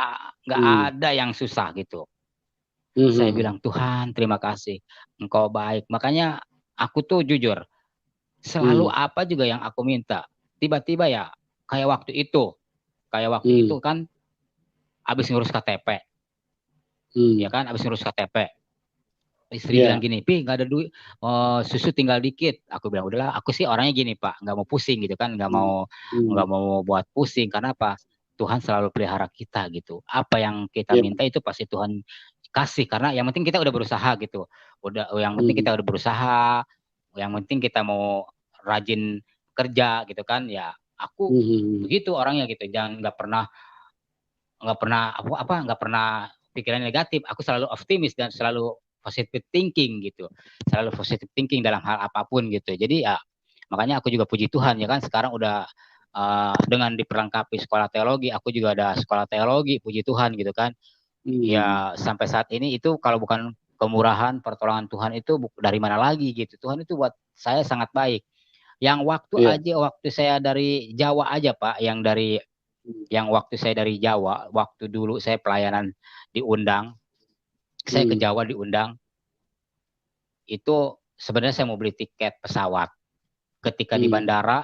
ada yang susah gitu. Saya bilang, Tuhan terima kasih, engkau baik. Makanya aku tuh jujur, selalu apa juga yang aku minta, tiba-tiba ya kayak waktu itu kan habis ngurus KTP, ya kan, habis ngurus KTP. Istri bilang gini, Pi nggak ada duit, susu tinggal dikit. Aku bilang udahlah, aku sih orangnya gini Pak, nggak mau pusing gitu kan, nggak mau buat pusing. Karena apa? Tuhan selalu pelihara kita gitu. Apa yang kita minta itu pasti Tuhan kasih. Karena yang penting kita udah berusaha gitu. Yang penting kita udah berusaha. Yang penting kita mau rajin kerja gitu kan. Ya aku begitu orangnya gitu. Jangan nggak pernah pikiran negatif. Aku selalu optimis dan selalu positive thinking gitu, selalu positive thinking dalam hal apapun gitu. Jadi ya makanya aku juga puji Tuhan ya kan, sekarang udah dengan diperlengkapi sekolah teologi, aku juga ada sekolah teologi, puji Tuhan gitu kan. Ya sampai saat ini itu kalau bukan kemurahan pertolongan Tuhan itu dari mana lagi gitu. Tuhan itu buat saya sangat baik. Yang waktu saya dari Jawa aja Pak, yang waktu saya dari Jawa, waktu dulu saya pelayanan diundang, saya ke Jawa diundang, itu sebenarnya saya mau beli tiket pesawat. Ketika di bandara,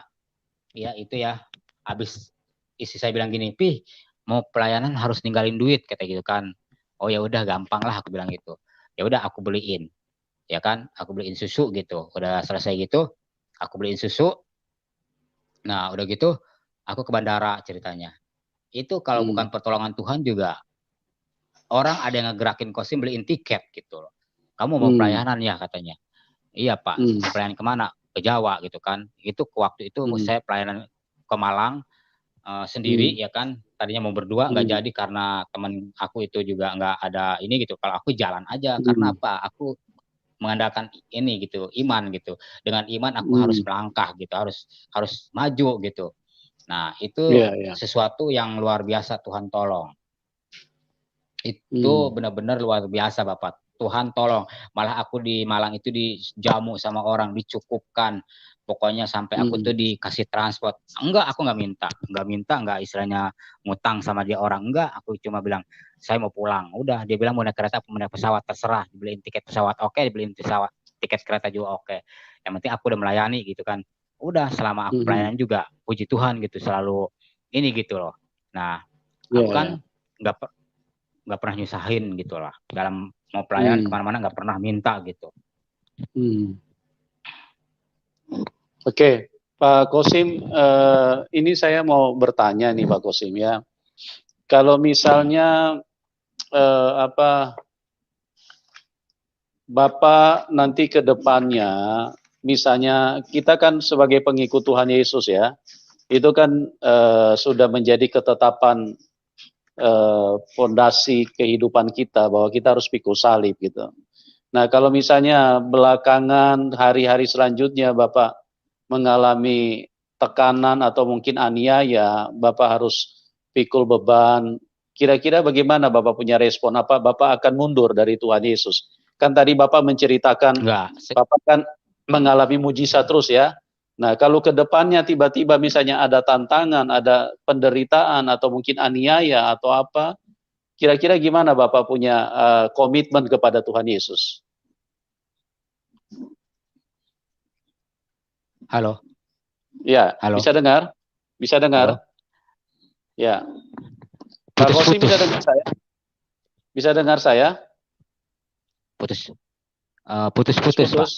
ya itu ya, habis istri saya bilang gini, Pih, mau pelayanan harus ninggalin duit, kata gitu kan. Oh ya udah gampang lah, aku bilang gitu. Ya udah aku beliin, ya kan, aku beliin susu gitu. Udah selesai gitu, aku beliin susu. Nah udah gitu, aku ke bandara ceritanya. Itu kalau bukan pertolongan Tuhan juga, orang ada yang ngegerakin kosim beliin tiket gitu loh. Kamu mau pelayanan ya katanya. Iya Pak, pelayanan kemana? Ke Jawa gitu kan. Itu waktu itu saya pelayanan ke Malang sendiri ya kan. Tadinya mau berdua nggak jadi karena teman aku itu juga nggak ada ini gitu. Kalau aku jalan aja karena apa? Aku mengandalkan ini gitu, iman gitu. Dengan iman aku harus melangkah gitu, harus maju gitu. Nah itu sesuatu yang luar biasa Tuhan tolong. Itu benar-benar luar biasa Bapak. Tuhan tolong. Malah aku di Malang itu dijamu sama orang, dicukupkan. Pokoknya sampai aku tuh dikasih transport. Enggak, aku nggak minta, nggak istilahnya ngutang sama dia orang. Enggak, aku cuma bilang, saya mau pulang. Udah, dia bilang mau naik kereta, mau naik pesawat, terserah. Dibeliin tiket pesawat, oke. Dibeliin pesawat, tiket kereta juga oke. Yang penting aku udah melayani gitu kan. Udah, selama aku pelayanan juga, puji Tuhan gitu, selalu ini gitu loh. Nah, aku kan nggak pernah nyusahin gitu lah, dalam mau pelayanan kemana-mana nggak pernah minta gitu. Oke, Pak Kosim, ini saya mau bertanya nih Pak Kosim ya. Kalau misalnya Bapak nanti ke depannya, misalnya kita kan sebagai pengikut Tuhan Yesus ya, itu kan sudah menjadi ketetapan fondasi kehidupan kita bahwa kita harus pikul salib gitu. Nah kalau misalnya belakangan hari-hari selanjutnya Bapak mengalami tekanan atau mungkin aniaya, Bapak harus pikul beban, kira-kira bagaimana Bapak punya respon? Apa Bapak akan mundur dari Tuhan Yesus? Kan tadi Bapak menceritakan, Bapak kan mengalami mujizat terus ya. Nah kalau ke depannya tiba-tiba misalnya ada tantangan, ada penderitaan atau mungkin aniaya atau apa, kira-kira gimana Bapak punya komitmen kepada Tuhan Yesus? Halo. Ya, halo. bisa dengar? Bisa dengar? Halo? Ya. Pak Kosim bisa dengar saya? Bisa dengar saya? Putus-putus, Pak.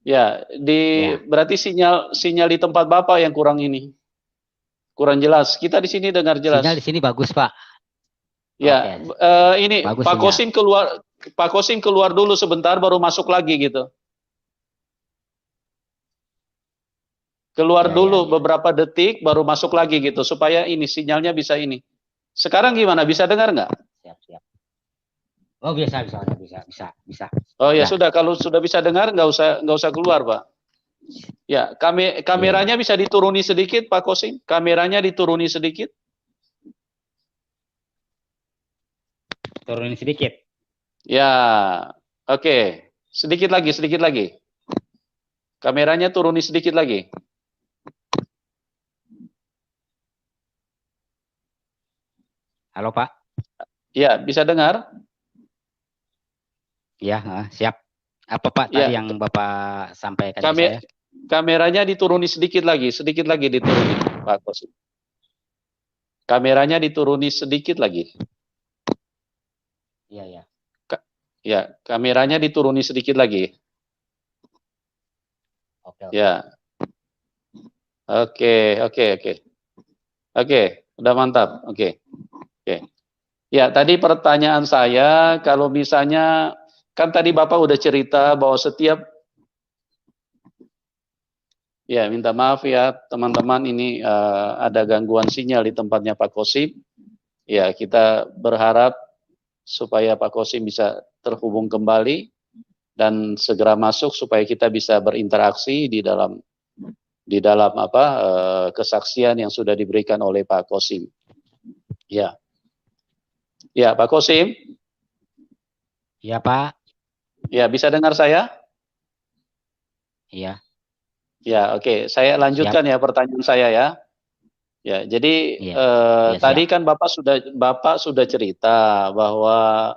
Ya, berarti sinyal di tempat Bapak yang kurang jelas. Kita di sini dengar jelas. Sinyal di sini bagus, Pak. Ya, Oke, ini bagus Pak sinyal. Kosim keluar, Pak Kosim keluar dulu sebentar, baru masuk lagi gitu. Keluar Ya, ya, dulu ya. beberapa detik, baru masuk lagi gitu, supaya ini sinyalnya bisa ini. Sekarang gimana? Bisa dengar nggak? Siap, siap. Oh, bisa, bisa, bisa, bisa, bisa. Oh ya Ya, sudah, kalau sudah bisa dengar, nggak usah keluar, Pak. Ya, iya, iya. kameranya bisa dituruni sedikit, Pak Kosim. Kameranya dituruni sedikit. Turunin sedikit. Ya, oke. Sedikit lagi, sedikit lagi. Kameranya turuni sedikit lagi. Halo, Pak. Ya, bisa dengar? Ya, siap. Apa Pak tadi Ya, yang Bapak sampaikan ke saya? kame kameranya dituruni sedikit lagi dituruni, Pak Kosim. Kameranya dituruni sedikit lagi. Iya, ya. Ya, kameranya dituruni sedikit lagi. Oke, oke. Ya, oke, oke, oke. Oke, udah mantap. Oke, oke. Ya, tadi pertanyaan saya, kalau misalnya, kan tadi Bapak udah cerita bahwa setiap, ya minta maaf ya teman-teman, ini ada gangguan sinyal di tempatnya Pak Kosim. Ya, kita berharap supaya Pak Kosim bisa terhubung kembali dan segera masuk supaya kita bisa berinteraksi di dalam apa kesaksian yang sudah diberikan oleh Pak Kosim. Ya, ya Pak Kosim, Iya, Pak. ya bisa dengar saya? Iya, Ya, oke. Saya siap. lanjutkan ya pertanyaan saya ya. Ya, jadi Iya, iya, siap. tadi kan Bapak sudah cerita bahwa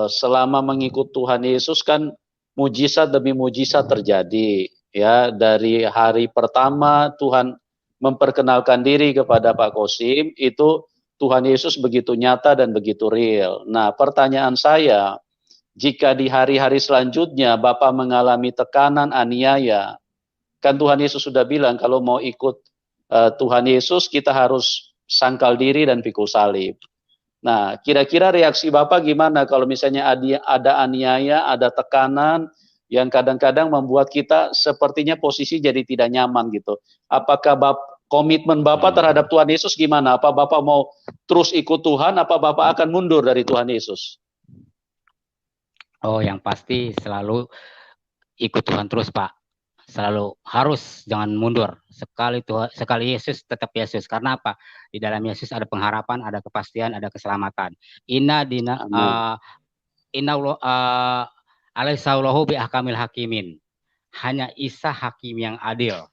selama mengikut Tuhan Yesus kan mujizat demi mujizat terjadi ya, dari hari pertama Tuhan memperkenalkan diri kepada Pak Kosim itu Tuhan Yesus begitu nyata dan begitu real. Nah, pertanyaan saya, jika di hari-hari selanjutnya Bapak mengalami tekanan, aniaya, kan Tuhan Yesus sudah bilang kalau mau ikut Tuhan Yesus kita harus sangkal diri dan pikul salib. Nah, kira-kira reaksi Bapak gimana kalau misalnya ada aniaya, ada tekanan yang kadang-kadang membuat kita sepertinya posisi jadi tidak nyaman gitu. Apakah komitmen Bapak Hmm. terhadap Tuhan Yesus gimana? Apa Bapak mau terus ikut Tuhan, apa Bapak akan mundur dari Tuhan Yesus? Oh, yang pasti selalu ikut Tuhan terus, Pak. Selalu harus jangan mundur. Sekali Yesus tetap Yesus. Karena apa? Di dalam Yesus ada pengharapan, ada kepastian, ada keselamatan. Inna dina Amin. inna alaihissallahu bi ahkamil hakimin. Hanya Isa hakim yang adil.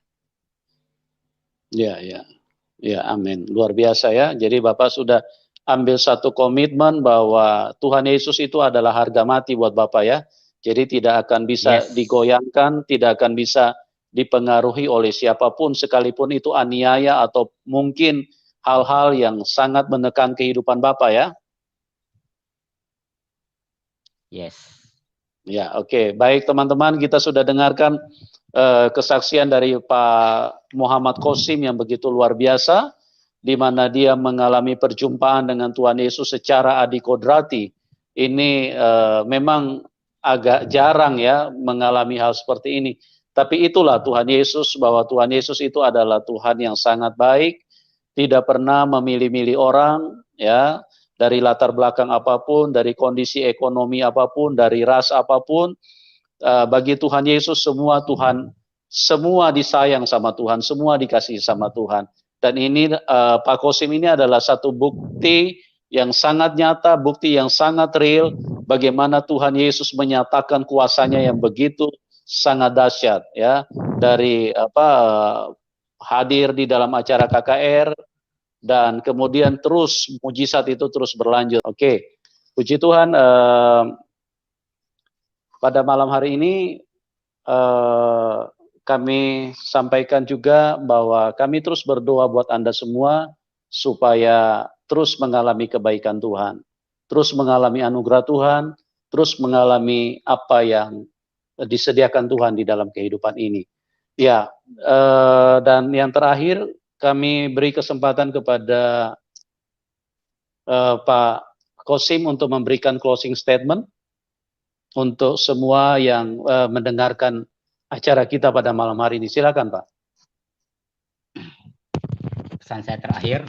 Ya, ya. Ya, amin. Luar biasa ya. Jadi Bapak sudah ambil satu komitmen bahwa Tuhan Yesus itu adalah harga mati buat Bapak ya. Jadi tidak akan bisa Yes. digoyangkan, tidak akan bisa dipengaruhi oleh siapapun sekalipun itu aniaya atau mungkin hal-hal yang sangat menekan kehidupan Bapak ya. Yes. Ya, oke. Baik teman-teman, kita sudah dengarkan kesaksian dari Pak Muhammad Kosim yang begitu luar biasa, di mana dia mengalami perjumpaan dengan Tuhan Yesus secara adikodrati. Ini memang agak jarang ya mengalami hal seperti ini. Tapi itulah Tuhan Yesus, bahwa Tuhan Yesus itu adalah Tuhan yang sangat baik, tidak pernah memilih-milih orang, ya, dari latar belakang apapun, dari kondisi ekonomi apapun, dari ras apapun. Bagi Tuhan Yesus semua disayang sama Tuhan, semua dikasih sama Tuhan. Dan ini Pak Kosim ini adalah satu bukti yang sangat nyata, bukti yang sangat real bagaimana Tuhan Yesus menyatakan kuasanya yang begitu sangat dahsyat ya, dari hadir di dalam acara KKR dan kemudian terus mujizat itu terus berlanjut. Oke. Puji Tuhan, pada malam hari ini kami sampaikan juga bahwa kami terus berdoa buat Anda semua supaya terus mengalami kebaikan Tuhan, terus mengalami anugerah Tuhan, terus mengalami apa yang disediakan Tuhan di dalam kehidupan ini. Ya, dan yang terakhir kami beri kesempatan kepada Pak Kosim untuk memberikan closing statement untuk semua yang mendengarkan acara kita pada malam hari ini. Silakan, Pak. Pesan saya terakhir,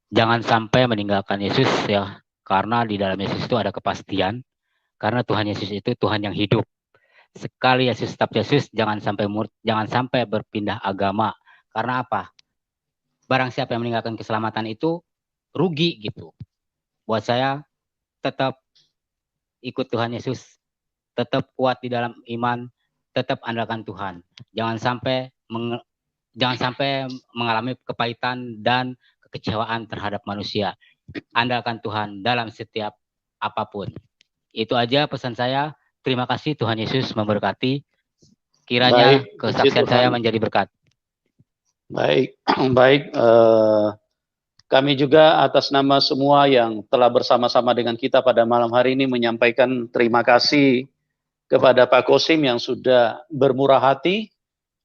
jangan sampai meninggalkan Yesus ya, karena di dalam Yesus itu ada kepastian, karena Tuhan Yesus itu Tuhan yang hidup. Sekali Yesus tetap Yesus, jangan sampai berpindah agama. Karena apa? Barang siapa yang meninggalkan keselamatan itu rugi gitu. Buat saya, tetap ikut Tuhan Yesus, tetap kuat di dalam iman, tetap andalkan Tuhan. Jangan sampai mengalami kepahitan dan kekecewaan terhadap manusia. Andalkan Tuhan dalam setiap apapun. Itu aja pesan saya. Terima kasih, Tuhan Yesus memberkati. Kiranya kesaksian saya menjadi berkat. Baik, baik. Kami juga atas nama semua yang telah bersama-sama dengan kita pada malam hari ini menyampaikan terima kasih kepada Pak Kosim yang sudah bermurah hati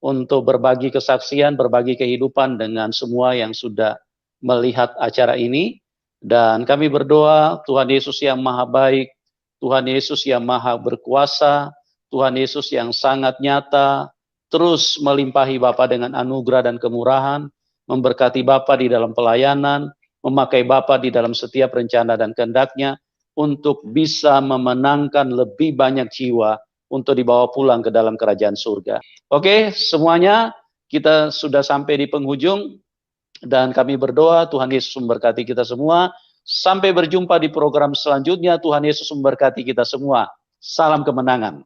untuk berbagi kesaksian, berbagi kehidupan dengan semua yang sudah melihat acara ini. Dan kami berdoa Tuhan Yesus yang maha baik, Tuhan Yesus yang maha berkuasa, Tuhan Yesus yang sangat nyata, terus melimpahi Bapa dengan anugerah dan kemurahan, memberkati Bapa di dalam pelayanan, memakai Bapa di dalam setiap rencana dan kehendak-Nya untuk bisa memenangkan lebih banyak jiwa untuk dibawa pulang ke dalam kerajaan surga. Oke, semuanya kita sudah sampai di penghujung dan kami berdoa Tuhan Yesus memberkati kita semua. Sampai berjumpa di program selanjutnya. Tuhan Yesus memberkati kita semua. Salam kemenangan.